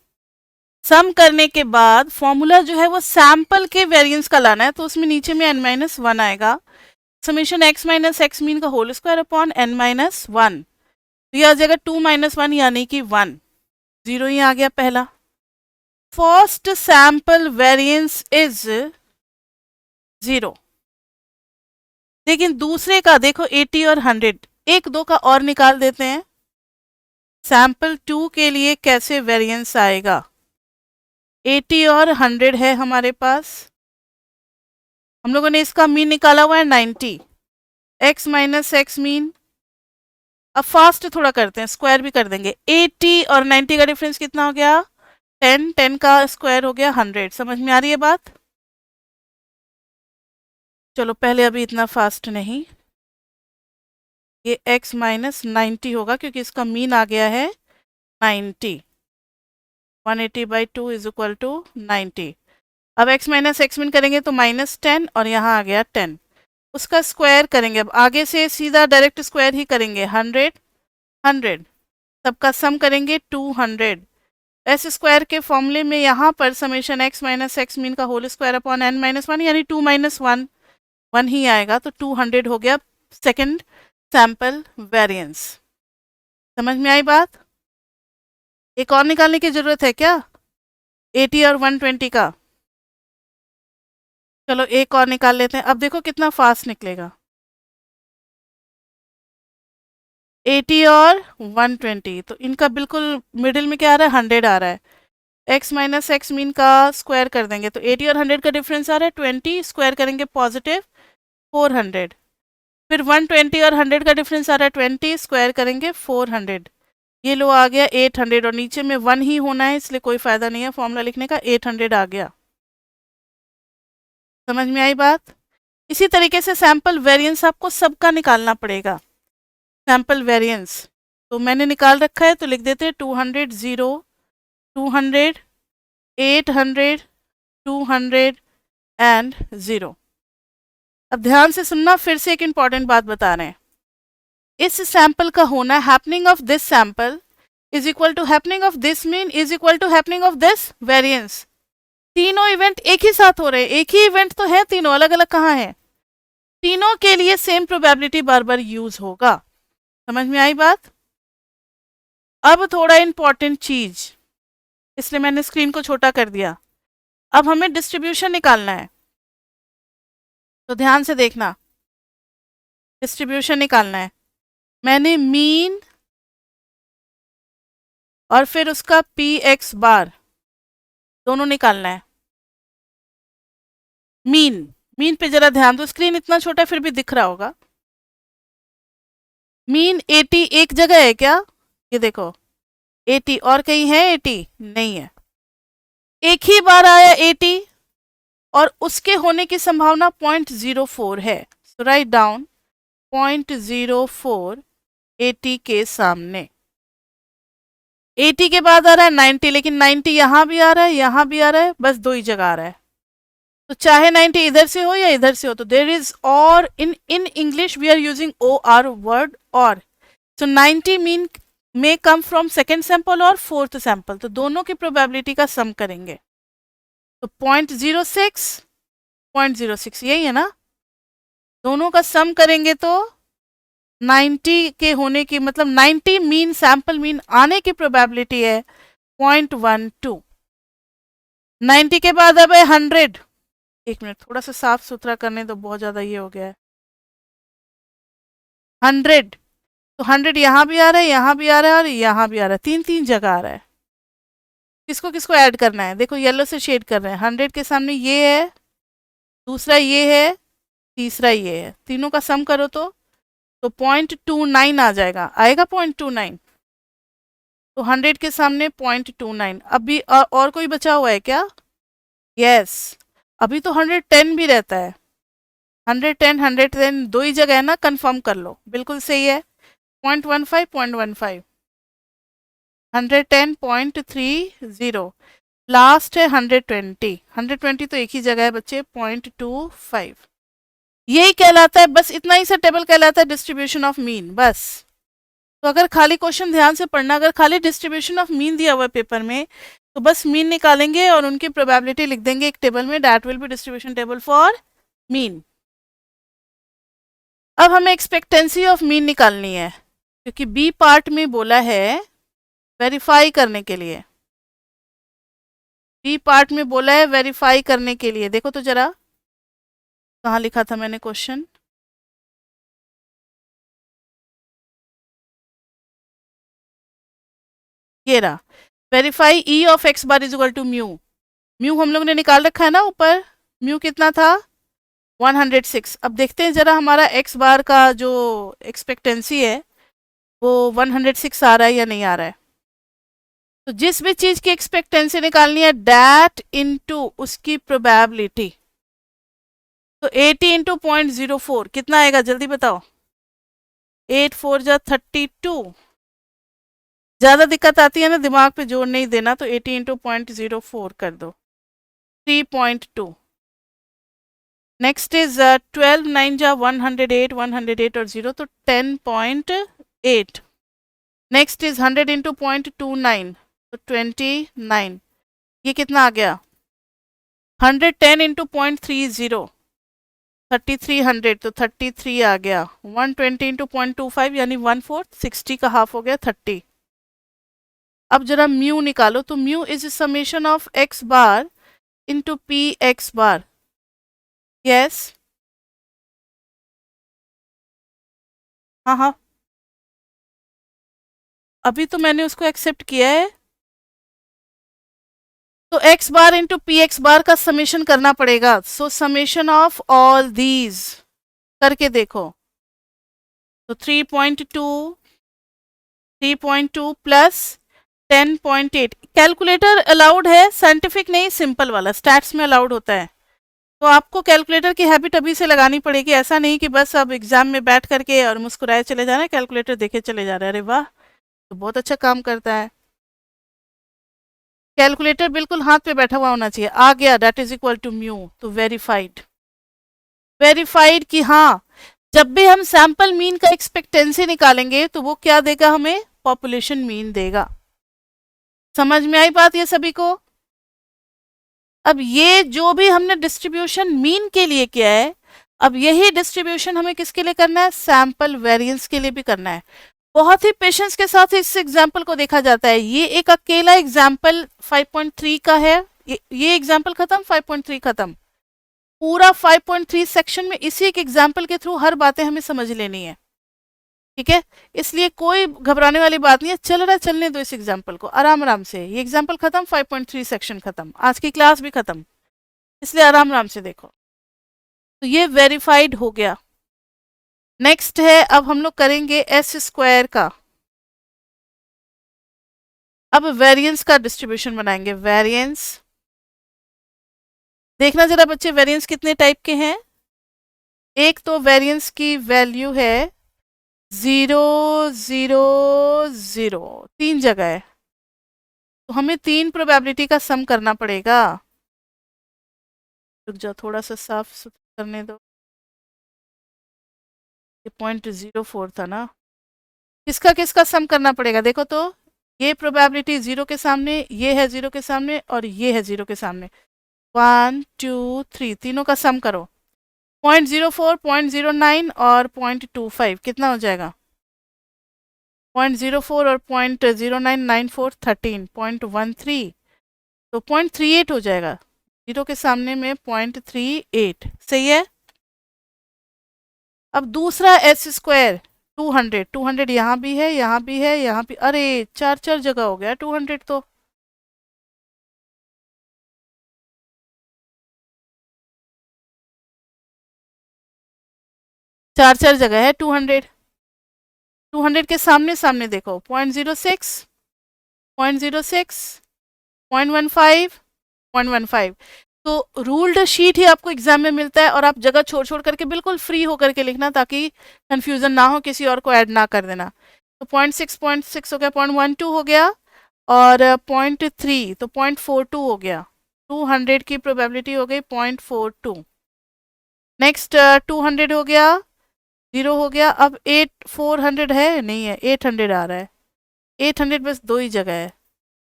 सम करने के बाद फॉर्मूला जो है वो सैंपल के वेरिएंस का लाना है, तो उसमें नीचे में n माइनस 1 आएगा। Summation x minus x mean का whole square upon n minus 1, तो ये आ जाएगा 2 माइनस 1 यानी कि 1। 0 ही आ गया पहला। First sample variance is 0। लेकिन दूसरे का देखो 80 और 100, एक दो का और निकाल देते हैं। सैंपल 2 के लिए कैसे वेरिएंस आएगा। 80 और 100 है हमारे पास, हम लोगों ने इसका मीन निकाला हुआ है 90। x माइनस एक्स मीन, अब फास्ट थोड़ा करते हैं, स्क्वायर भी कर देंगे। 80 और 90 का डिफरेंस कितना हो गया 10, 10 का स्क्वायर हो गया 100। समझ में आ रही है बात। चलो पहले अभी इतना फास्ट नहीं, ये x माइनस 90 होगा क्योंकि इसका मीन आ गया है 90। 180/2 इज इक्वल टू 90। अब x माइनस एक्स मीन करेंगे तो माइनस 10, और यहाँ आ गया 10। उसका स्क्वायर करेंगे, अब आगे से सीधा डायरेक्ट स्क्वायर ही करेंगे। 100 100, सबका सम करेंगे 200। एस स्क्वायर के फॉर्मूले में यहाँ पर summation x minus x mean का whole square upon n minus 1 यानी 2 माइनस 1 1 ही आएगा, तो 200 हो गया सेकंड सैंपल वेरिएंस। समझ में आई बात। एक और निकालने की जरूरत है क्या 80 और 120 का। चलो एक और निकाल लेते हैं, अब देखो कितना फास्ट निकलेगा। 80 और 120, तो इनका बिल्कुल मिडिल में क्या आ रहा है 100 आ रहा है। x माइनस एक्स मीन का स्क्वायर कर देंगे तो 80 और 100 का डिफरेंस आ रहा है 20, स्क्वायर करेंगे पॉजिटिव 400। फिर 120 और 100 का डिफरेंस आ रहा है 20, स्क्वायर करेंगे 400। ये लो आ गया 800, और नीचे में 1 ही होना है इसलिए कोई फायदा नहीं है फॉर्मूला लिखने का। 800 आ गया। समझ में आई बात। इसी तरीके से सैंपल वेरिएंस आपको सबका निकालना पड़ेगा। सैंपल वेरिएंस तो मैंने निकाल रखा है, तो लिख देते हैं 200 0 200 800 200 एंड 0। अब ध्यान से सुनना, फिर से एक इंपॉर्टेंट बात बता रहे हैं। इस सैंपल का होना happening of this sample is equal to happening of this mean is equal to happening of this variance. तीनों इवेंट एक ही साथ हो रहे हैं, एक ही इवेंट तो है, तीनों अलग अलग कहाँ है। तीनों के लिए सेम प्रोबेबिलिटी बार बार यूज होगा। समझ में आई बात। अब थोड़ा इंपॉर्टेंट चीज, इसलिए मैंने स्क्रीन को छोटा कर दिया। अब हमें डिस्ट्रीब्यूशन निकालना है, तो ध्यान से देखना। डिस्ट्रीब्यूशन निकालना है, मैंने मीन और फिर उसका पी एक्स बार दोनों निकालना है। मीन पे जरा ध्यान दो, स्क्रीन इतना छोटा फिर भी दिख रहा होगा। मीन 80 एक जगह है क्या, ये देखो 80, और कहीं है 80 नहीं है, एक ही बार आया 80, और उसके होने की संभावना 0.04 है। सो राइट डाउन 0.04 80 के सामने। 80 के बाद आ रहा है 90, लेकिन 90 यहाँ भी आ रहा है यहाँ भी आ रहा है, बस दो ही जगह आ रहा है। तो चाहे 90 इधर से हो या इधर से हो, तो देर इज और in English we are using OR word और। So 90 mean may come from second sample और फोर्थ सैंपल, तो दोनों की प्रोबेबिलिटी का सम करेंगे। तो 0.06 यही है ना, दोनों का सम करेंगे तो 90 के होने की, मतलब 90 मीन सैंपल मीन आने की प्रोबेबिलिटी है 0.12। 90 के बाद अब है 100। एक मिनट थोड़ा सा साफ सुथरा करने तो बहुत ज़्यादा ये हो गया है। 100, तो 100 यहाँ भी आ रहा है, यहाँ भी आ रहा है और यहाँ भी आ रहा है, तीन तीन जगह आ रहा है। किसको किसको ऐड करना है, देखो येलो से शेड कर रहे हैं। 100 के सामने ये है, दूसरा ये है, तीसरा ये है, तीनों का सम करो तो 0.29 आ जाएगा, आएगा 0.29। तो 100 के सामने 0.29। अभी और कोई बचा हुआ है क्या? यस, अभी तो 110 भी रहता है। 110 110 दो ही जगह है ना, कंफर्म कर लो, बिल्कुल सही है। 0.15 0.15, 110.30, लास्ट है 120। 120 तो एक ही जगह है बच्चे, 0.25। यही कहलाता है, बस इतना ही सा टेबल कहलाता है डिस्ट्रीब्यूशन ऑफ मीन, बस। तो अगर खाली क्वेश्चन ध्यान से पढ़ना, अगर खाली डिस्ट्रीब्यूशन ऑफ मीन दिया हुआ है पेपर में, तो बस मीन निकालेंगे और उनकी प्रोबेबिलिटी लिख देंगे एक टेबल में, that will be distribution table for mean. अब हमें एक्सपेक्टेंसी ऑफ मीन निकालनी है, क्योंकि बी पार्ट में बोला है वेरीफाई करने के लिए। बी पार्ट में बोला है वेरीफाई करने के लिए, देखो तो जरा कहाँ लिखा था मैंने क्वेश्चन। ये रहा, verify E of X bar is equal to mu. Mu हम लोग ने निकाल रखा है ना ऊपर, म्यू कितना था 106। अब देखते हैं जरा हमारा एक्स बार का जो एक्सपेक्टेंसी है वो 106 आ रहा है या नहीं आ रहा है। तो जिस भी चीज की एक्सपेक्टेंसी निकालनी है, डैट इनटू उसकी प्रोबेबिलिटी। तो 80 इंटू 0.04 कितना आएगा, जल्दी बताओ। 8 4 जा 32। ज्यादा दिक्कत आती है ना, दिमाग पे जोर नहीं देना, तो 80 इंटू 0.04 कर दो, 3.2। नेक्स्ट इज 12 9 जा 108, 108 और 0 तो 10.8। नेक्स्ट इज 100 इंटू 0.29 तो 29। ये कितना आ गया, 110 इंटू 0.30 3300 तो 33 आ गया। 120 इंटू 0.25 यानी 1/4, 60 का हाफ हो गया 30। अब जरा म्यू निकालो, तो mu is summation of X bar into P x bar. Yes, हाँ हाँ, अभी तो मैंने उसको एक्सेप्ट किया है। तो x bar into P x बार का समेशन करना पड़ेगा, सो समेशन ऑफ ऑल दीज करके देखो। तो 3.2 प्लस 10.8। कैलकुलेटर अलाउड है, साइंटिफिक नहीं, सिंपल वाला स्टैट्स में अलाउड होता है। तो आपको कैलकुलेटर की हैबिट अभी से लगानी पड़ेगी, ऐसा नहीं कि बस अब एग्जाम में बैठ करके और मुस्कुराए चले जा रहे हैं, कैलकुलेटर देखे चले जा रहे हैं, अरे वाह तो बहुत अच्छा काम करता है। कैलकुलेटर बिल्कुल हाथ पे बैठा हुआ होना चाहिए। आ गया, that is equal to mu, तो वेरीफाइड। वेरीफाइड कि हाँ, जब भी हम सैंपल मीन का एक्सपेक्टेंसी निकालेंगे तो वो क्या देगा, हमें पॉपुलेशन मीन देगा। समझ में आई बात ये सभी को? अब ये जो भी हमने डिस्ट्रीब्यूशन मीन के लिए किया है, अब यही डिस्ट्रीब्यूशन हमें किसके लिए करना है, सैंपल वेरिएंस के लिए भी करना है। बहुत ही पेशेंस के साथ इस एग्जाम्पल को देखा जाता है। ये एक अकेला एग्जाम्पल 5.3 का है, ये एग्जाम्पल खत्म, 5.3 खत्म। पूरा 5.3 सेक्शन में इसी एक एग्जाम्पल के थ्रू हर बातें हमें समझ लेनी है, ठीक है। इसलिए कोई घबराने वाली बात नहीं है, चल रहा है चलने दो इस एग्जाम्पल को आराम आराम से। ये एग्जाम्पल खत्म, 5.3 सेक्शन खत्म, आज की क्लास भी खत्म, इसलिए आराम आराम से देखो। तो ये वेरीफाइड हो गया। नेक्स्ट है, अब हम लोग करेंगे एस स्क्वायर का। अब वेरिएंस का डिस्ट्रीब्यूशन बनाएंगे। वेरिएंस देखना जरा बच्चे, वेरिएंस कितने टाइप के हैं। एक तो वेरिएंस की वैल्यू है 0 0 0, तीन जगह है, तो हमें तीन प्रोबेबिलिटी का सम करना पड़ेगा। रुक जाओ थोड़ा सा साफ सुथरा करने दो। ये 0.04 था ना, किसका किसका सम करना पड़ेगा, देखो तो। ये प्रोबेबिलिटी 0 के सामने, ये है 0 के सामने और ये है 0 के सामने, 1 2 3, तीनों का सम करो। 0.04, 0.09 और 0.25 कितना हो जाएगा? 0.04 और 0.0994 13, 0.13 तो 0.38 हो जाएगा। जीरो के सामने में 0.38 सही है। अब दूसरा एस स्क्वायर 200, 200 यहाँ भी है, यहाँ भी है, यहाँ भी, अरे चार चार जगह हो गया 200 तो। चार चार जगह है 200। 200 के सामने सामने देखो 0.06, 0.06, 0.15, 0.15। तो रूल्ड शीट ही आपको एग्जाम में मिलता है और आप जगह छोड़ छोड़ करके बिल्कुल फ्री होकर के लिखना ताकि कंफ्यूजन ना हो, किसी और को ऐड ना कर देना। तो 0.6 हो गया, 0.12 हो गया और 0.3 तो 0.42 हो गया। 200 की प्रोबेबिलिटी हो गई 0.42। नेक्स्ट 200 हो गया, 0 हो गया। अब 400 है, नहीं है, 800 आ रहा है। 800 बस दो ही जगह है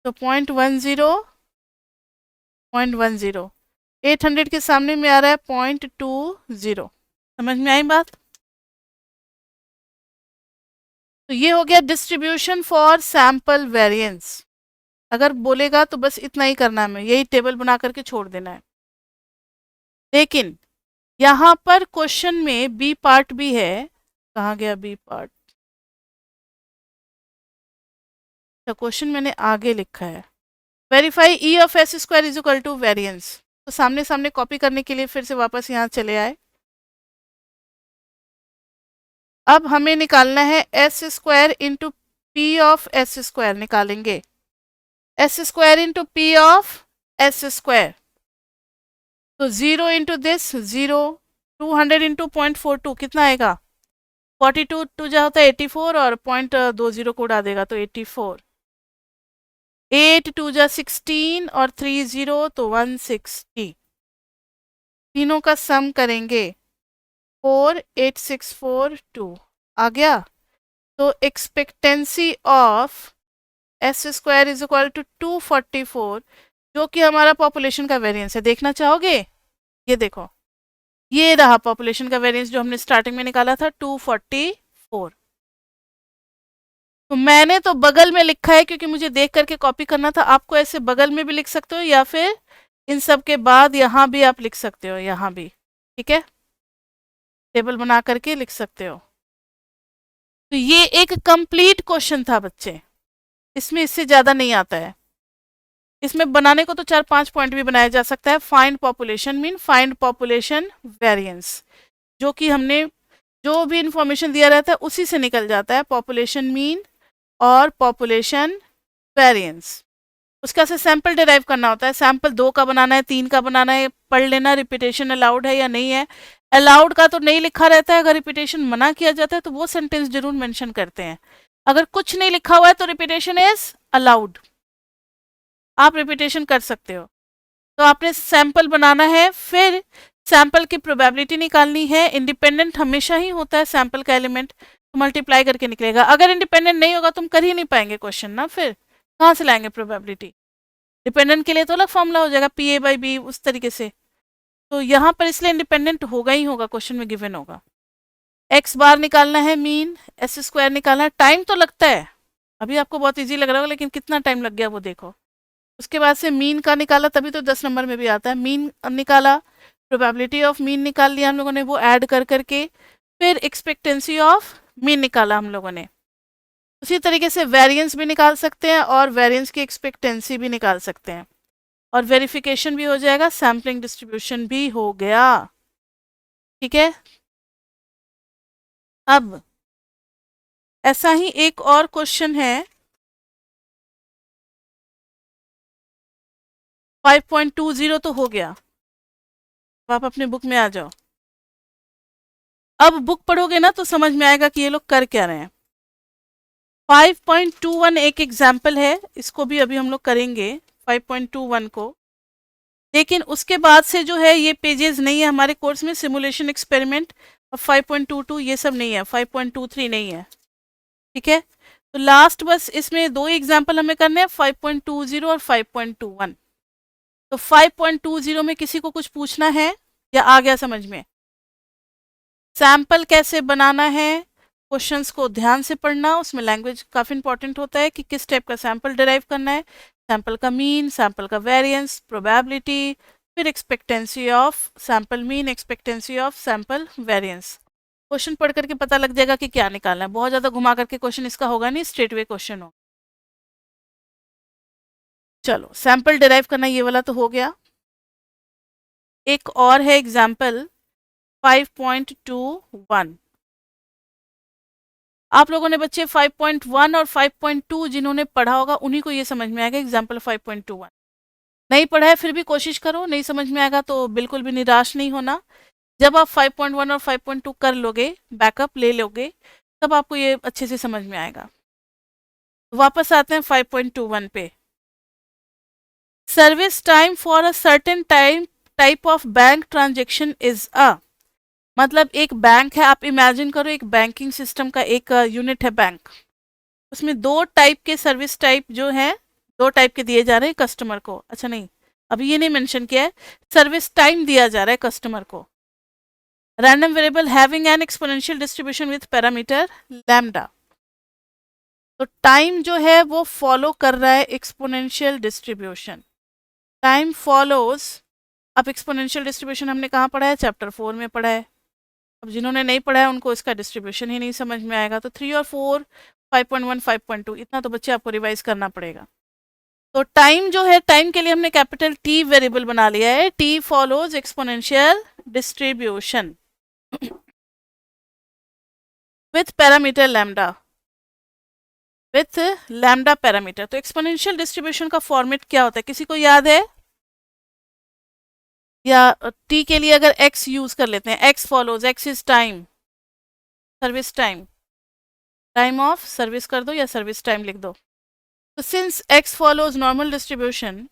तो 0.10, 0.10। 800 के सामने में आ रहा है 0.20। समझ में आई बात? तो ये हो गया डिस्ट्रीब्यूशन फॉर सैंपल वेरिएंस। अगर बोलेगा तो बस इतना ही करना है, हमें यही टेबल बना करके छोड़ देना है। लेकिन यहाँ पर क्वेश्चन में बी पार्ट भी है। कहाँ गया बी पार्ट? तो क्वेश्चन मैंने आगे लिखा है, verify E of S square is equal to variance. तो सामने सामने कॉपी करने के लिए फिर से वापस यहाँ चले आए। अब हमें निकालना है s square into p of S square निकालेंगे। S square into p of S square, तो 0 इंटू दिस 0। 200 इंटू 0.42 कितना आएगा? 42 टू जा होता है 84 और 0.20 को उड़ा देगा तो 84। 8 टू जा 16 और 30 तो 160। तीनों का सम करेंगे 48642 आ गया। तो expectancy of S square is equal to 244, जो कि हमारा पॉपुलेशन का वेरिएंस है। देखना चाहोगे? ये देखो, ये रहा पॉपुलेशन का वेरिएंस जो हमने स्टार्टिंग में निकाला था 244। तो मैंने तो बगल में लिखा है क्योंकि मुझे देख करके कॉपी करना था। आपको ऐसे बगल में भी लिख सकते हो या फिर इन सब के बाद यहाँ भी आप लिख सकते हो, यहाँ भी ठीक है, टेबल बना करके लिख सकते हो। तो ये एक कंप्लीट क्वेश्चन था बच्चे, इसमें इससे ज़्यादा नहीं आता है। इसमें बनाने को तो 4-5 पॉइंट भी बनाया जा सकता है। Find population mean find population variance, जो कि हमने जो भी इंफॉर्मेशन दिया रहता है उसी से निकल जाता है, पॉपुलेशन मीन और पॉपुलेशन वेरिएंस। उसका से सैंपल डिराइव करना होता है। सैंपल 2 का बनाना है, 3 का बनाना है, पढ़ लेना रिपीटेशन अलाउड है या नहीं है। अलाउड का तो नहीं लिखा रहता है, अगर रिपीटेशन मना किया जाता है तो वो सेंटेंस जरूर मेंशन करते हैं। अगर कुछ नहीं लिखा हुआ है तो रिपीटेशन इज अलाउड, आप रिपीटेशन कर सकते हो। तो आपने सैंपल बनाना है, फिर सैंपल की प्रोबेबिलिटी निकालनी है। इंडिपेंडेंट हमेशा ही होता है सैंपल का एलिमेंट, तो मल्टीप्लाई करके निकलेगा। अगर इंडिपेंडेंट नहीं होगा तुम कर ही नहीं पाएंगे क्वेश्चन ना, फिर कहाँ से लाएंगे प्रोबेबिलिटी? डिपेंडेंट के लिए तो अलग फॉर्मूला हो जाएगा, पी ए बाई बी, उस तरीके से। तो यहाँ पर इसलिए इंडिपेंडेंट होगा ही होगा, क्वेश्चन में गिवन होगा। एक्स बार निकालना है, मीन एस स्क्वायर निकालना है। टाइम तो लगता है, अभी आपको बहुत इजी लग रहा होगा, लेकिन कितना टाइम लग गया वो देखो। उसके बाद से मीन का निकाला, तभी तो 10 नंबर में भी आता है। मीन निकाला, प्रोबेबिलिटी ऑफ मीन निकाल लिया हम लोगों ने, वो ऐड कर करके, फिर एक्सपेक्टेंसी ऑफ मीन निकाला हम लोगों ने। उसी तरीके से वेरिएंस भी निकाल सकते हैं और वेरिएंस की एक्सपेक्टेंसी भी निकाल सकते हैं, और वेरिफिकेशन भी हो जाएगा, सैम्पलिंग डिस्ट्रीब्यूशन भी हो गया। ठीक है। अब ऐसा ही एक और क्वेश्चन है, 5.20 तो हो गया। अब आप अपने बुक में आ जाओ। अब बुक पढ़ोगे ना तो समझ में आएगा कि ये लोग कर क्या रहे हैं। 5.21 एक एग्जाम्पल है, इसको भी अभी हम लोग करेंगे 5.21 को। लेकिन उसके बाद से जो है ये पेजेस नहीं है हमारे कोर्स में, सिमुलेशन एक्सपेरिमेंट और 5.22 ये सब नहीं है, 5.23 नहीं है। ठीक है, तो लास्ट बस इसमें दो ही एग्जाम्पल हमें करने हैं, 5.20 और 5.21। तो 5.20 में किसी को कुछ पूछना है या आ गया समझ में? सैंपल कैसे बनाना है, क्वेश्चंस को ध्यान से पढ़ना, उसमें लैंग्वेज काफ़ी इंपॉर्टेंट होता है कि किस टाइप का सैंपल डिराइव करना है, सैंपल का मीन, सैंपल का वेरिएंस, प्रोबेबिलिटी, फिर expectancy of sample mean, expectancy of sample variance. Question पढ़ करके पता लग जाएगा कि क्या निकालना है, बहुत ज़्यादा घुमा करके क्वेश्चन इसका होगा नहीं, स्ट्रेट वे क्वेश्चन हो। चलो सैंपल डिराइव करना ये वाला तो हो गया। एक और है एग्जाम्पल 5.21। आप लोगों ने बच्चे 5.1 और 5.2 जिन्होंने पढ़ा होगा उन्हीं को ये समझ में आएगा एग्जाम्पल 5.21। नहीं पढ़ा है फिर भी कोशिश करो, नहीं समझ में आएगा तो बिल्कुल भी निराश नहीं होना। जब आप 5.1 और 5.2 कर लोगे, बैकअप ले लोगे, तब आपको ये अच्छे से समझ में आएगा। वापस आते हैं 5.21 पे। Service time for a certain type of bank transaction is a, मतलब एक बैंक है, आप इमेजिन करो एक बैंकिंग सिस्टम का एक यूनिट है बैंक, उसमें दो टाइप के सर्विस टाइप जो है, दो टाइप के दिए जा रहे हैं कस्टमर को। अच्छा नहीं, अभी ये नहीं मेंशन किया है, सर्विस टाइम दिया जा रहा है कस्टमर को। Random variable having an exponential distribution with parameter lambda. तो टाइम जो है वो फॉलो कर रहा है एक्सपोनेंशियल डिस्ट्रीब्यूशन, टाइम फॉलोज। अब एक्सपोनेंशियल डिस्ट्रीब्यूशन हमने कहाँ पढ़ा है? चैप्टर 4 में पढ़ा है। अब जिन्होंने नहीं पढ़ा है उनको इसका डिस्ट्रीब्यूशन ही नहीं समझ में आएगा। तो 3 और 4, 5.1, 5.2 इतना तो बच्चे आपको रिवाइज करना पड़ेगा। तो टाइम जो है, टाइम के लिए हमने कैपिटल टी वेरिएबल बना लिया है, T follows exponential distribution with parameter lambda, with lambda parameter. तो एक्सपोनेंशियल डिस्ट्रीब्यूशन का फॉर्मेट क्या होता है, किसी को याद है? या टी के लिए अगर एक्स यूज कर लेते हैं, x follows, x is time, service time, time of service कर दो या सर्विस टाइम लिख दो। तो since x follows normal distribution,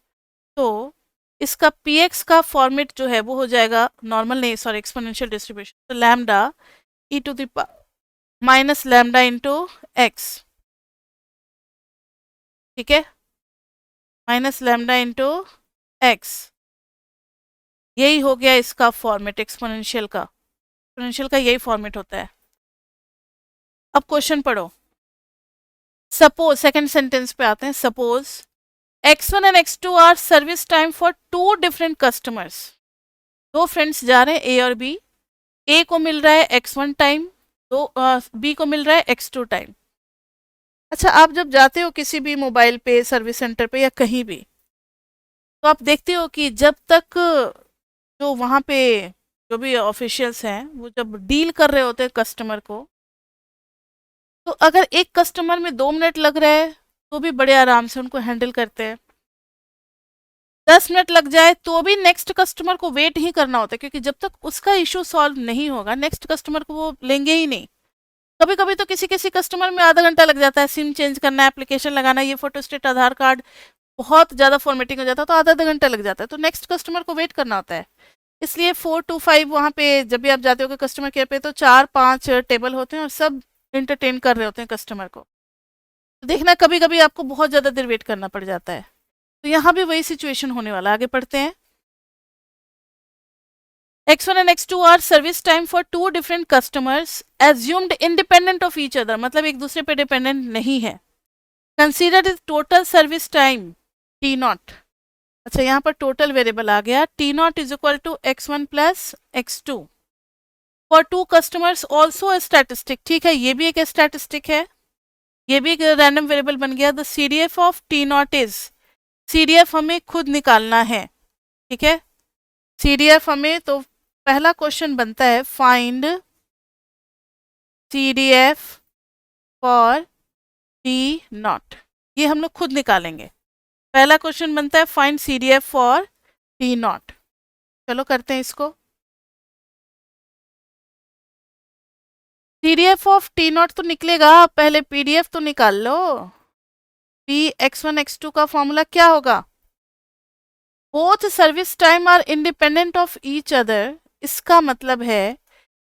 तो इसका पी एक्स का फॉर्मेट जो है वो हो जाएगा, नॉर्मल नहीं सॉरी एक्सपोनेंशियल डिस्ट्रीब्यूशन, तो lambda e to the minus lambda into x, ठीक है, माइनस लैम्डा इंटू एक्स। यही हो गया इसका फॉर्मेट एक्सपोनेंशियल का, एक्सपोनेंशियल का यही फॉर्मेट होता है। अब क्वेश्चन पढ़ो। सपोज, सेकंड सेंटेंस पे आते हैं। Suppose x1 and x2 are service time for two different customers. दो फ्रेंड्स जा रहे हैं ए और बी, ए को मिल रहा है x1 टाइम, तो बी को मिल रहा है x2 टाइम। अच्छा, आप जब जाते हो किसी भी मोबाइल पे, सर्विस सेंटर पे या कहीं भी, तो आप देखते हो कि जब तक जो वहाँ पे जो भी ऑफिशियल्स हैं वो जब डील कर रहे होते हैं कस्टमर को, तो अगर एक कस्टमर में 2 मिनट लग रहा है तो भी बड़े आराम से उनको हैंडल करते हैं। 10 मिनट लग जाए तो भी नेक्स्ट कस्टमर को वेट ही करना होता है, क्योंकि जब तक उसका इशू सॉल्व नहीं होगा नेक्स्ट कस्टमर को वो लेंगे ही नहीं। कभी कभी तो किसी किसी कस्टमर में आधा घंटा लग जाता है, सिम चेंज करना है, एप्लीकेशन लगाना है, ये फोटोस्टेट, आधार कार्ड, बहुत ज़्यादा फॉर्मेटिंग हो जाता है तो आधा आधा घंटा लग जाता है, तो नेक्स्ट कस्टमर को वेट करना होता है। इसलिए 4 to 5 वहाँ पे जब भी आप जाते हो कस्टमर केयर पे, तो 4-5 टेबल होते हैं और सब इंटरटेन कर रहे होते हैं कस्टमर को। तो देखना कभी कभी आपको बहुत ज़्यादा देर वेट करना पड़ जाता है। तो यहाँ भी वही सिचुएशन होने वाला। आगे पढ़ते हैं। x1 and x2 are service time for two different customers assumed independent of each other, मतलब एक दूसरे पे डिपेंडेंट नहीं है। Consider is total service time T naught. अच्छा, यहाँ पर टोटल वेरिएबल आ गया, T naught is equal to x1 plus x2 for two customers also statistic. ठीक है, ये भी एक स्टैटिस्टिक है, ये भी एक रैंडम वेरिएबल बन गया। The C D F of T naught is, C D F हमें खुद निकालना है, ठीक है, सी डी एफ हमें। तो पहला क्वेश्चन बनता है find C D F for T naught, ये हम लोग खुद निकालेंगे। पहला क्वेश्चन बनता है find C D F for T naught. चलो करते हैं इसको। C D F of T naught तो निकलेगा, पहले पी डी एफ तो निकाल लो। पी x1 x2 का फॉर्मूला क्या होगा? Both service time are independent of each other. इसका मतलब है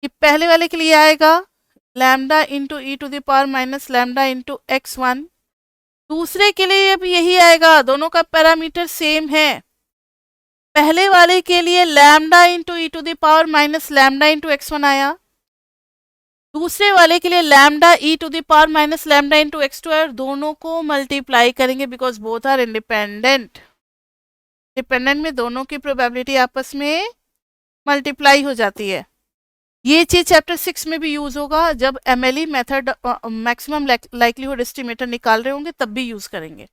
कि पहले वाले के लिए आएगा lambda into e to the power minus lambda into x1, दूसरे के लिए भी यही आएगा, दोनों का पैरामीटर सेम है। पहले वाले के लिए lambda into e to the power minus lambda into x1 आया, दूसरे वाले के लिए lambda e to the power minus lambda into x2 है, और दोनों को मल्टीप्लाई करेंगे because both are independent. Dependent में दोनों की प्रोबेबिलिटी आपस में मल्टीप्लाई हो जाती है। ये चीज चैप्टर 6 में भी यूज होगा, जब MLE method maximum likelihood estimator निकाल रहे होंगे तब भी यूज करेंगे।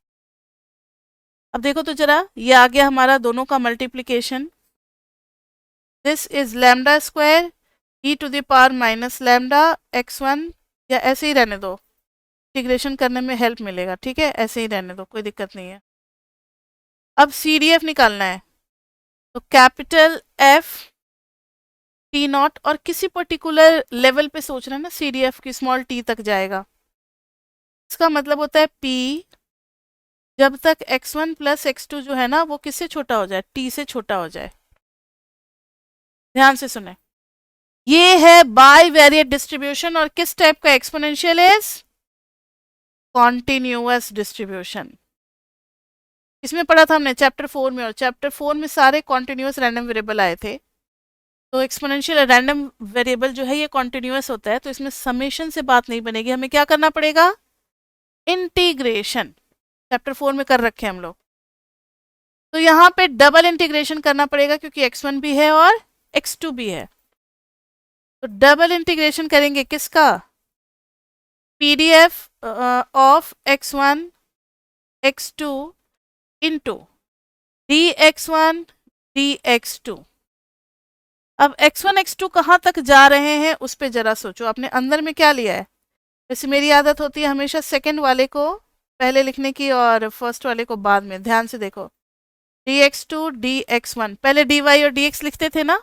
अब देखो तो जरा, ये आ गया हमारा दोनों का multiplication. This is lambda square e to the power minus lambda x1, या ऐसे ही रहने दो, इंटीग्रेशन करने में हेल्प मिलेगा, ठीक है, ऐसे ही रहने दो, कोई दिक्कत नहीं है। अब CDF निकालना है, तो कैपिटल F टी नॉट, और किसी पर्टिकुलर लेवल पे सोच रहे हैं ना, CDF की स्मॉल t तक जाएगा, इसका मतलब होता है P जब तक x1 प्लस x2 जो है ना वो किससे छोटा हो जाए, t से छोटा हो जाए। ध्यान से सुने, ये है बाई वेरिएट डिस्ट्रीब्यूशन, और किस टाइप का एक्सपोनेंशियल इज कॉन्टिन्यूअस डिस्ट्रीब्यूशन। इसमें पढ़ा था हमने चैप्टर 4 में, और चैप्टर 4 में सारे कॉन्टिन्यूअस रैंडम वेरिएबल आए थे। तो एक्सपोनेंशियल रैंडम वेरिएबल जो है ये कॉन्टिन्यूअस होता है, तो इसमें समेशन से बात नहीं बनेगी, हमें क्या करना पड़ेगा, इंटीग्रेशन। चैप्टर 4 में कर रखे हैं हम लोग, तो यहाँ पे डबल इंटीग्रेशन करना पड़ेगा क्योंकि x1 भी है और x2 भी है। तो डबल इंटीग्रेशन करेंगे किसका, PDF of x1 x2 into dx1 dx2। अब x1 x2 कहाँ तक जा रहे हैं उस पर जरा सोचो, आपने अंदर में क्या लिया है। वैसे मेरी आदत होती है हमेशा सेकंड वाले को पहले लिखने की और फर्स्ट वाले को बाद में। ध्यान से देखो, dx2 dx1, पहले dy और dx लिखते थे ना,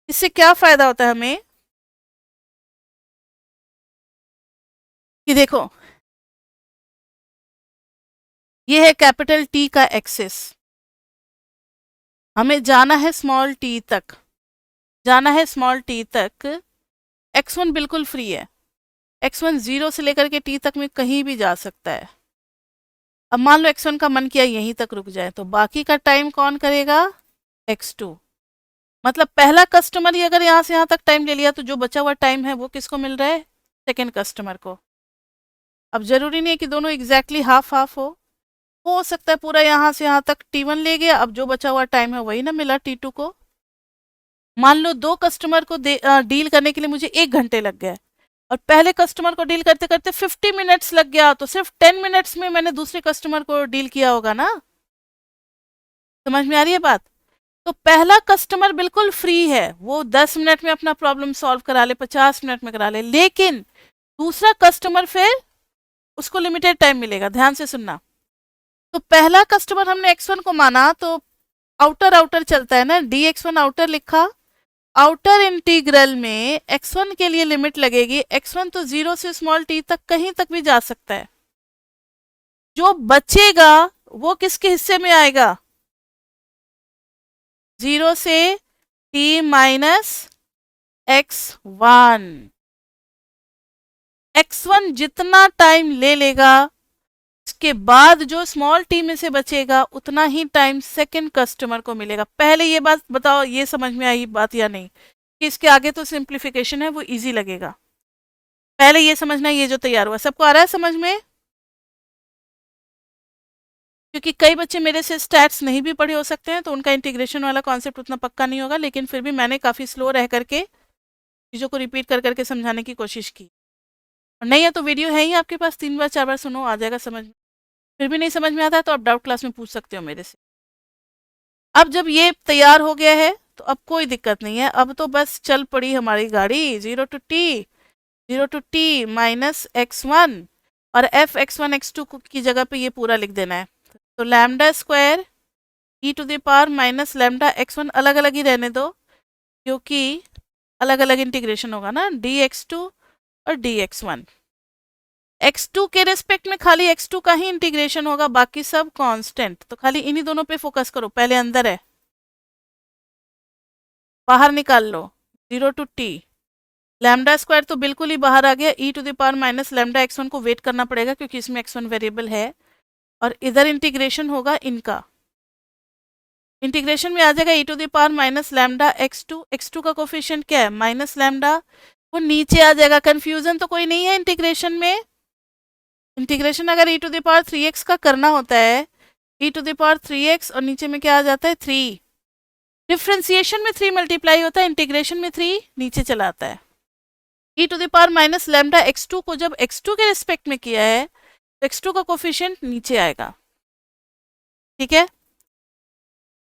इससे क्या फायदा होता है हमें कि देखो ये है कैपिटल T का एक्सिस, हमें जाना है स्मॉल t तक, जाना है स्मॉल t तक। x1 बिल्कुल फ्री है, x1 0 से लेकर के t तक में कहीं भी जा सकता है। अब मान लो x1 का मन किया यहीं तक रुक जाए, तो बाकी का टाइम कौन करेगा, x2। मतलब पहला कस्टमर ही अगर यहाँ से यहाँ तक टाइम ले लिया तो जो बचा हुआ टाइम है वो किसको मिल रहा है, सेकेंड कस्टमर को। अब जरूरी नहीं है कि दोनों एग्जैक्टली हाफ हाफ हो सकता है पूरा यहाँ से यहाँ तक T1 ले गया, अब जो बचा हुआ टाइम है वही ना मिला T2 को। मान लो दो कस्टमर को डील करने के लिए मुझे 1 घंटे लग गया, और पहले कस्टमर को डील करते करते 50 मिनट्स लग गया, तो सिर्फ 10 मिनट्स में मैंने दूसरे कस्टमर को डील किया होगा ना। समझ में आ रही है बात। तो पहला कस्टमर बिल्कुल फ्री है, वो 10 मिनट में अपना प्रॉब्लम सॉल्व करा ले, 50 मिनट में करा ले, लेकिन दूसरा कस्टमर फिर उसको लिमिटेड टाइम मिलेगा। ध्यान से सुनना, तो पहला कस्टमर हमने x1 को माना, तो आउटर आउटर चलता है ना, dx1 आउटर लिखा, आउटर इंटीग्रल में x1 के लिए लिमिट लगेगी, x1 तो 0 से स्मॉल t तक कहीं तक भी जा सकता है, जो बचेगा वो किसके हिस्से में आएगा, 0 से t माइनस x1। x1 जितना टाइम ले लेगा इसके बाद जो स्मॉल t में से बचेगा उतना ही टाइम सेकंड कस्टमर को मिलेगा। पहले ये बात बताओ, ये समझ में आई बात या नहीं, कि इसके आगे तो सिंप्लीफिकेशन है वो इजी लगेगा। पहले ये समझना, ये जो तैयार हुआ सबको आ रहा है समझ में, क्योंकि कई बच्चे मेरे से स्टैट्स नहीं भी पढ़े हो सकते हैं, तो उनका इंटीग्रेशन वाला कॉन्सेप्ट उतना पक्का नहीं होगा, लेकिन फिर भी मैंने काफ़ी स्लो रह करके चीज़ों को रिपीट कर करके समझाने की कोशिश की। और नहीं है तो वीडियो है ही आपके पास, 3 बार 4 बार सुनो, आ जाएगा समझ में। फिर भी नहीं समझ में आता है तो आप डाउट क्लास में पूछ सकते हो मेरे से। अब जब ये तैयार हो गया है तो अब कोई दिक्कत नहीं है, अब तो बस चल पड़ी हमारी गाड़ी, 0 to t माइनस x1, और f x1 x2 की जगह पे ये पूरा लिख देना है। तो lambda square e to the power minus lambda x1 अलग अलग ही रहने दो, क्योंकि अलग अलग इंटीग्रेशन होगा ना, dx2 और dx1। x2 के रेस्पेक्ट में खाली x2 का ही इंटीग्रेशन होगा, बाकी सब कांस्टेंट, तो खाली इन्हीं दोनों पे फोकस करो। पहले अंदर है, बाहर निकाल लो, 0 to t, लैम्डा स्क्वायर तो बिल्कुल ही बाहर आ गया, e to the power minus lambda x1 को वेट करना पड़ेगा क्योंकि इसमें x1 वेरिएबल है, और इधर इंटीग्रेशन होगा इनका, इंटीग्रेशन में आ जाएगा e to the power minus lambda x2 का कोफिशिएंट क्या है माइनस लैम्डा, वो नीचे आ जाएगा। कंफ्यूजन तो कोई नहीं है इंटीग्रेशन में। इंटीग्रेशन अगर e to the power 3x का करना होता है, e to the power 3x और नीचे में क्या आ जाता है 3। डिफ्रेंसिएशन में 3 मल्टीप्लाई होता है, इंटीग्रेशन में 3 नीचे चला आता है। e to the power minus lambda x2 को जब x2 के रिस्पेक्ट में किया है तो x2 का कोफिशिएंट नीचे आएगा। ठीक है,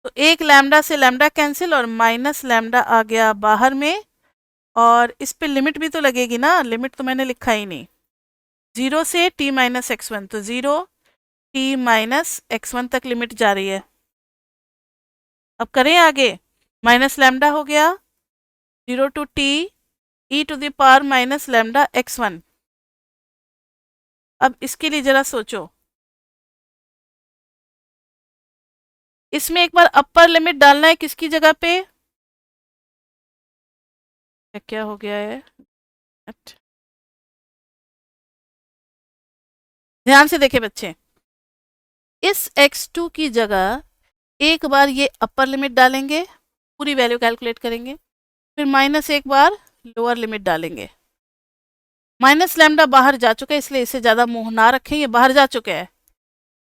तो एक लैम्डा से लैम्डा कैंसिल और माइनस लैम्डा आ गया बाहर में। और इस पे लिमिट भी तो लगेगी ना, लिमिट तो मैंने लिखा ही नहीं। 0 से t माइनस x1, तो 0 t माइनस x1 तक लिमिट जा रही है। अब करें आगे, माइनस लैम्डा हो गया 0 to t e to the power minus lambda x1। अब इसके लिए जरा सोचो, इसमें एक बार अपर लिमिट डालना है किसकी जगह पे, क्या हो गया है, ध्यान से देखे बच्चे, इस x2 की जगह एक बार ये अपर लिमिट डालेंगे, पूरी वैल्यू कैलकुलेट करेंगे, फिर माइनस एक बार लोअर लिमिट डालेंगे। माइनस लैम्डा बाहर जा चुका है इसलिए इसे ज़्यादा मुंह ना रखें, ये बाहर जा चुका है।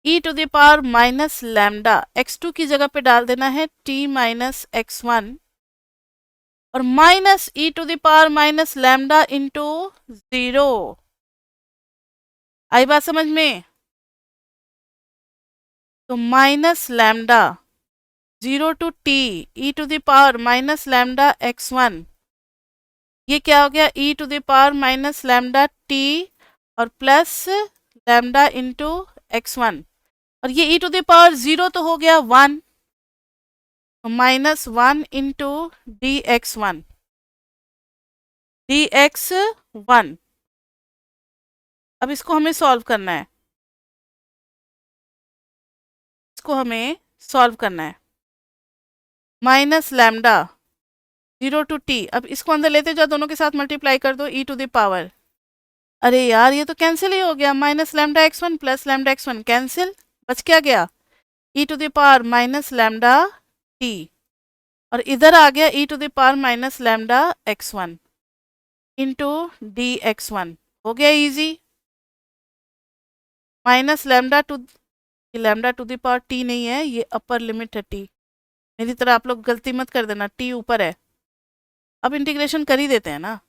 e to the power minus lambda x2 की जगह पे डाल देना है t माइनस x1 और minus e to the power minus lambda into 0। आई बात समझ में? तो minus lambda 0 to t e to the power minus lambda x1, ये क्या हो गया e to the power minus lambda t और प्लस लैम्डा इंटू x1, और ये e टू द पावर 0 तो हो गया 1, माइनस 1 इंटू dx1 dx1। अब इसको हमें सॉल्व करना है, इसको हमें सॉल्व करना है। माइनस लैम्डा 0 टू t, अब इसको अंदर लेते जाओ, दोनों के साथ मल्टीप्लाई कर दो e टू द पावर, अरे यार ये तो कैंसिल ही हो गया, minus lambda x1 plus lambda x1 cancel, बच क्या गया e to the power minus lambda t, और इधर आ गया e to the power minus lambda x1 into dx1। हो गया easy. Minus lambda to the power t नहीं है, ये अपर लिमिट है t, मेरी तरह आप लोग गलती मत कर देना, t ऊपर है। अब इंटीग्रेशन कर ही देते हैं ना,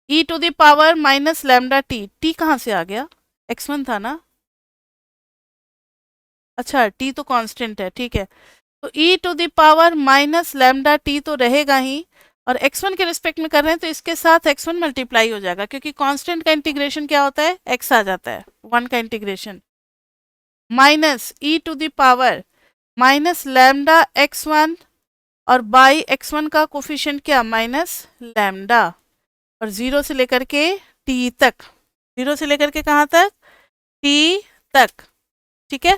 e to the power minus lambda t कहाँ से आ गया, x1 था ना, अच्छा t तो कांस्टेंट है, ठीक है, तो e to the power minus lambda t तो रहेगा ही, और x1 के रिस्पेक्ट में कर रहे हैं तो इसके साथ x1 मल्टीप्लाई हो जाएगा, क्योंकि कांस्टेंट का इंटीग्रेशन क्या होता है, x आ जाता है, 1 का integration, minus e to the power minus lambda x1 और बाई x1 का कोफिशिएंट क्या माइनस लैम्डा, और 0 से लेकर के t तक, 0 से लेकर के कहाँ तक, t तक। ठीक है,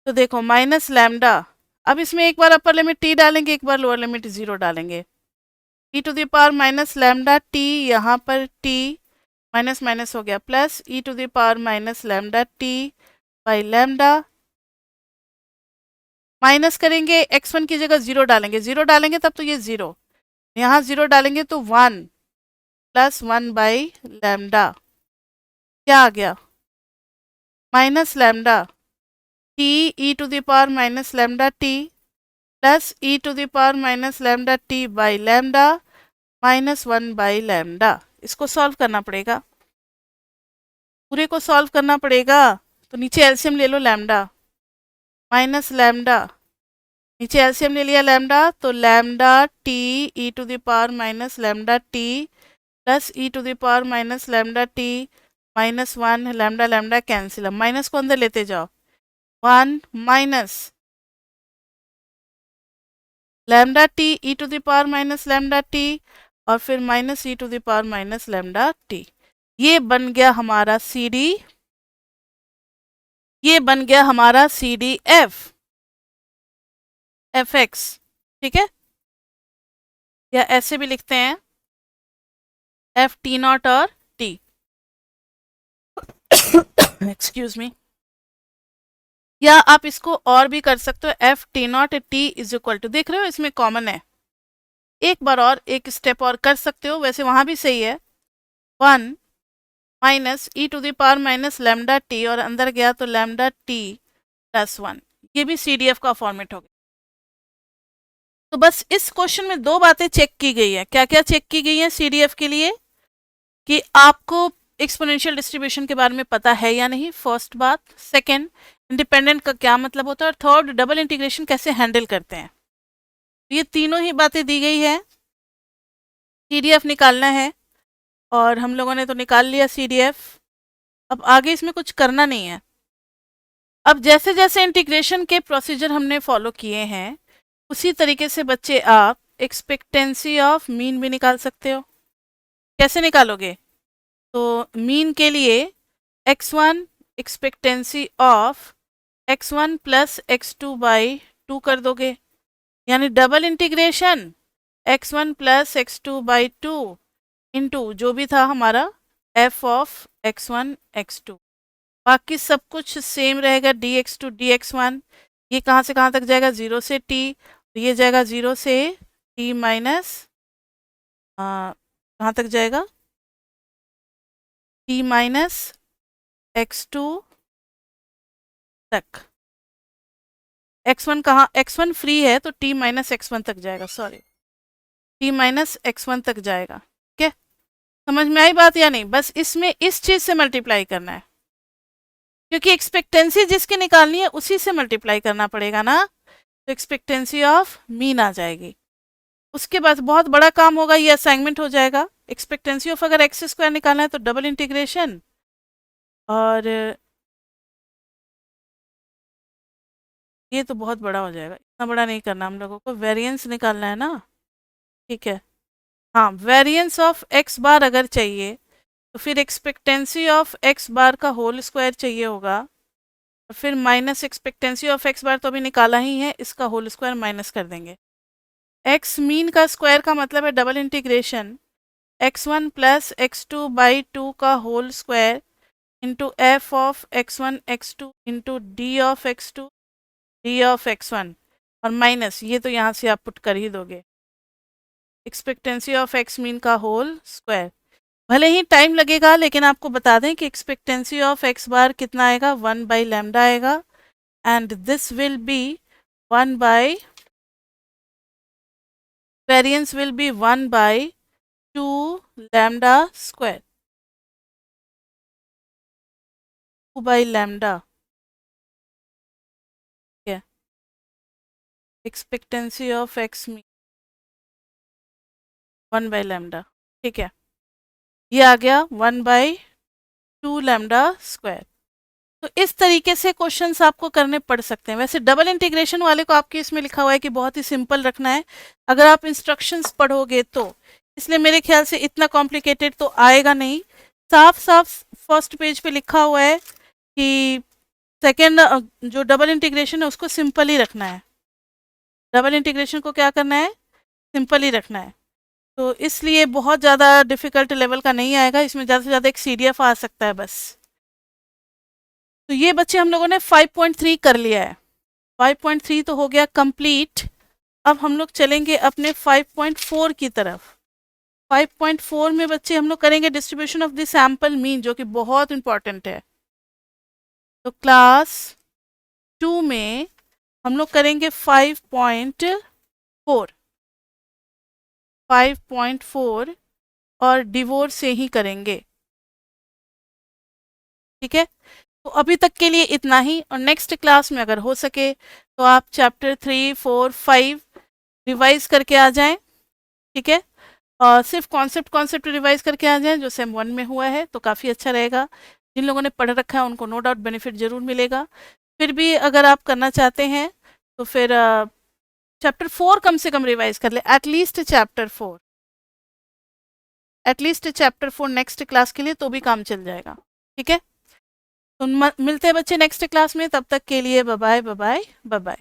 तो देखो माइनस लैम्डा, अब इसमें एक बार अपर लिमिट t डालेंगे, एक बार लोअर लिमिट 0 डालेंगे, e to the power minus lambda t, यहाँ पर t माइनस माइनस हो गया plus e to the power minus lambda t by lambda, minus करेंगे x1 की जगह 0 डालेंगे, 0 डालेंगे तब तो ये 0, यहाँ 0 डालेंगे तो 1 प्लस 1 बाई लैम्डा, क्या आ गया minus lambda t e to the power minus lambda t plus e to the power minus lambda t by lambda minus 1 by lambda. इसको सॉल्व करना पड़ेगा, पूरे को सॉल्व करना पड़ेगा, तो नीचे एलसीएम ले लो लैम्डा माइनस लैम्डा, नीचे एलसीएम ले लिया लैम्डा, तो lambda t e to the power minus lambda t plus e to the power minus lambda t minus 1, lambda lambda cancel, अब माइनस को अंदर लेते जाओ, 1 minus lambda T E to the power minus lambda T और फिर minus E to the power minus lambda T, ये बन गया हमारा सी डी, ये बन गया हमारा सी डी एफ एक्स। ठीक है, या ऐसे भी लिखते हैं एफ टी नॉट और टी, एक्सक्यूज मी। या आप इसको और भी कर सकते हो, F T naught T is equal to, देख रहे हो इसमें कॉमन है, एक बार और एक स्टेप और कर सकते हो, वैसे वहां भी सही है, 1 minus E to the power minus lambda T, और अंदर गया तो लैम्डा टी प्लस 1, ये भी CDF का फॉर्मेट हो गया। तो बस इस क्वेश्चन में दो बातें चेक की गई है, क्या क्या चेक की गई है CDF के लिए, कि आपको एक्सपोनेंशियल डिस्ट्रीब्यूशन के बारे में पता है या नहीं, फर्स्ट बात, सेकंड इंडिपेंडेंट का क्या मतलब होता है, और थर्ड डबल इंटीग्रेशन कैसे हैंडल करते हैं। ये तीनों ही बातें दी गई है, CDF निकालना है, और हम लोगों ने तो निकाल लिया CDF। अब आगे इसमें कुछ करना नहीं है। अब जैसे जैसे इंटीग्रेशन के प्रोसीजर हमने फॉलो किए हैं, उसी तरीके से बच्चे आप एक्सपेक्टेंसी ऑफ मीन भी निकाल सकते हो। कैसे निकालोगे, तो मीन के लिए x1 expectancy of x1 plus x2 by 2 कर दोगे, यानी double integration x1 plus x2 by 2 into जो भी था हमारा f ऑफ x1 x2, बाकी सब कुछ सेम रहेगा, dx टू dx1, ये कहाँ से कहाँ तक जाएगा, 0 से t, ये जाएगा 0 से t माइनस कहाँ तक जाएगा, t माइनस x2 तक। x1 कहाँ, x1 फ्री है तो t माइनस x1 तक जाएगा, सॉरी t माइनस x1 तक जाएगा। ठीक है, समझ में आई बात या नहीं, बस इसमें इस चीज से मल्टीप्लाई करना है, क्योंकि एक्सपेक्टेंसी जिसकी निकालनी है उसी से मल्टीप्लाई करना पड़ेगा ना, तो एक्सपेक्टेंसी ऑफ मीन आ जाएगी। उसके बाद बहुत बड़ा काम होगा, ये असाइनमेंट हो जाएगा। एक्सपेक्टेंसी ऑफ अगर एक्स स्क्वायर निकालना है तो डबल इंटीग्रेशन, और ये तो बहुत बड़ा हो जाएगा, इतना बड़ा नहीं करना, हम लोगों को वेरिएंस निकालना है ना। ठीक है, हाँ, वेरिएंस ऑफ एक्स बार अगर चाहिए तो फिर एक्सपेक्टेंसी ऑफ एक्स बार का होल स्क्वायर चाहिए होगा, और फिर माइनस एक्सपेक्टेंसी ऑफ एक्स बार तो अभी निकाला ही है, इसका होल स्क्वायर माइनस कर देंगे। एक्स मीन का स्क्वायर का मतलब है double integration x1 plus x2 by 2 का whole square into F of x1 x2 into D of x2 D of x1, और माइनस ये तो यहाँ से आप पुट कर ही दोगे, एक्सपेक्टेंसी ऑफ एक्स मीन का होल स्क्वायर। भले ही टाइम लगेगा, लेकिन आपको बता दें कि एक्सपेक्टेंसी ऑफ एक्स बार कितना आएगा, 1 बाई लैम्डा आएगा, and this will be 1 by, variance will be 1 by 2 lambda square, 2 by lambda. Expectancy of x mean 1 by lambda, ठीक है, ये आ गया 1 बाई 2 लैम्डा स्क्वायर। तो इस तरीके से क्वेश्चंस आपको करने पड़ सकते हैं। वैसे डबल इंटीग्रेशन वाले को आपके इसमें लिखा हुआ है कि बहुत ही सिंपल रखना है, अगर आप इंस्ट्रक्शंस पढ़ोगे तो, इसलिए मेरे ख्याल से इतना कॉम्प्लिकेटेड तो आएगा नहीं। साफ साफ फर्स्ट पेज पे लिखा हुआ है कि सेकेंड जो डबल इंटीग्रेशन है उसको सिंपल ही रखना है, डबल इंटीग्रेशन को क्या करना है, सिंपल ही रखना है। तो इसलिए बहुत ज़्यादा डिफ़िकल्ट लेवल का नहीं आएगा, इसमें ज़्यादा से ज़्यादा एक CDF आ सकता है बस। तो ये बच्चे हम लोगों ने 5.3 कर लिया है, 5.3 तो हो गया कंप्लीट। अब हम लोग चलेंगे अपने 5.4 की तरफ। 5.4 में बच्चे हम लोग करेंगे distribution of the sample mean, जो कि बहुत इंपॉर्टेंट है। तो क्लास 2 में हम लोग करेंगे 5.4 और डिवोर्स से ही करेंगे। ठीक है, तो अभी तक के लिए इतना ही, और नेक्स्ट क्लास में अगर हो सके तो आप चैप्टर 3, 4, 5 रिवाइज करके आ जाएं। ठीक है, और सिर्फ कॉन्सेप्ट रिवाइज करके आ जाएं जो सेम 1 में हुआ है, तो काफ़ी अच्छा रहेगा। जिन लोगों ने पढ़ रखा है उनको नो डाउट बेनिफिट जरूर मिलेगा। फिर भी अगर आप करना चाहते हैं तो फिर चैप्टर 4 कम से कम रिवाइज कर ले, एटलीस्ट चैप्टर 4 नेक्स्ट क्लास के लिए, तो भी काम चल जाएगा। ठीक है, तो मिलते हैं बच्चे नेक्स्ट क्लास में, तब तक के लिए बाय बाय बाय बाय।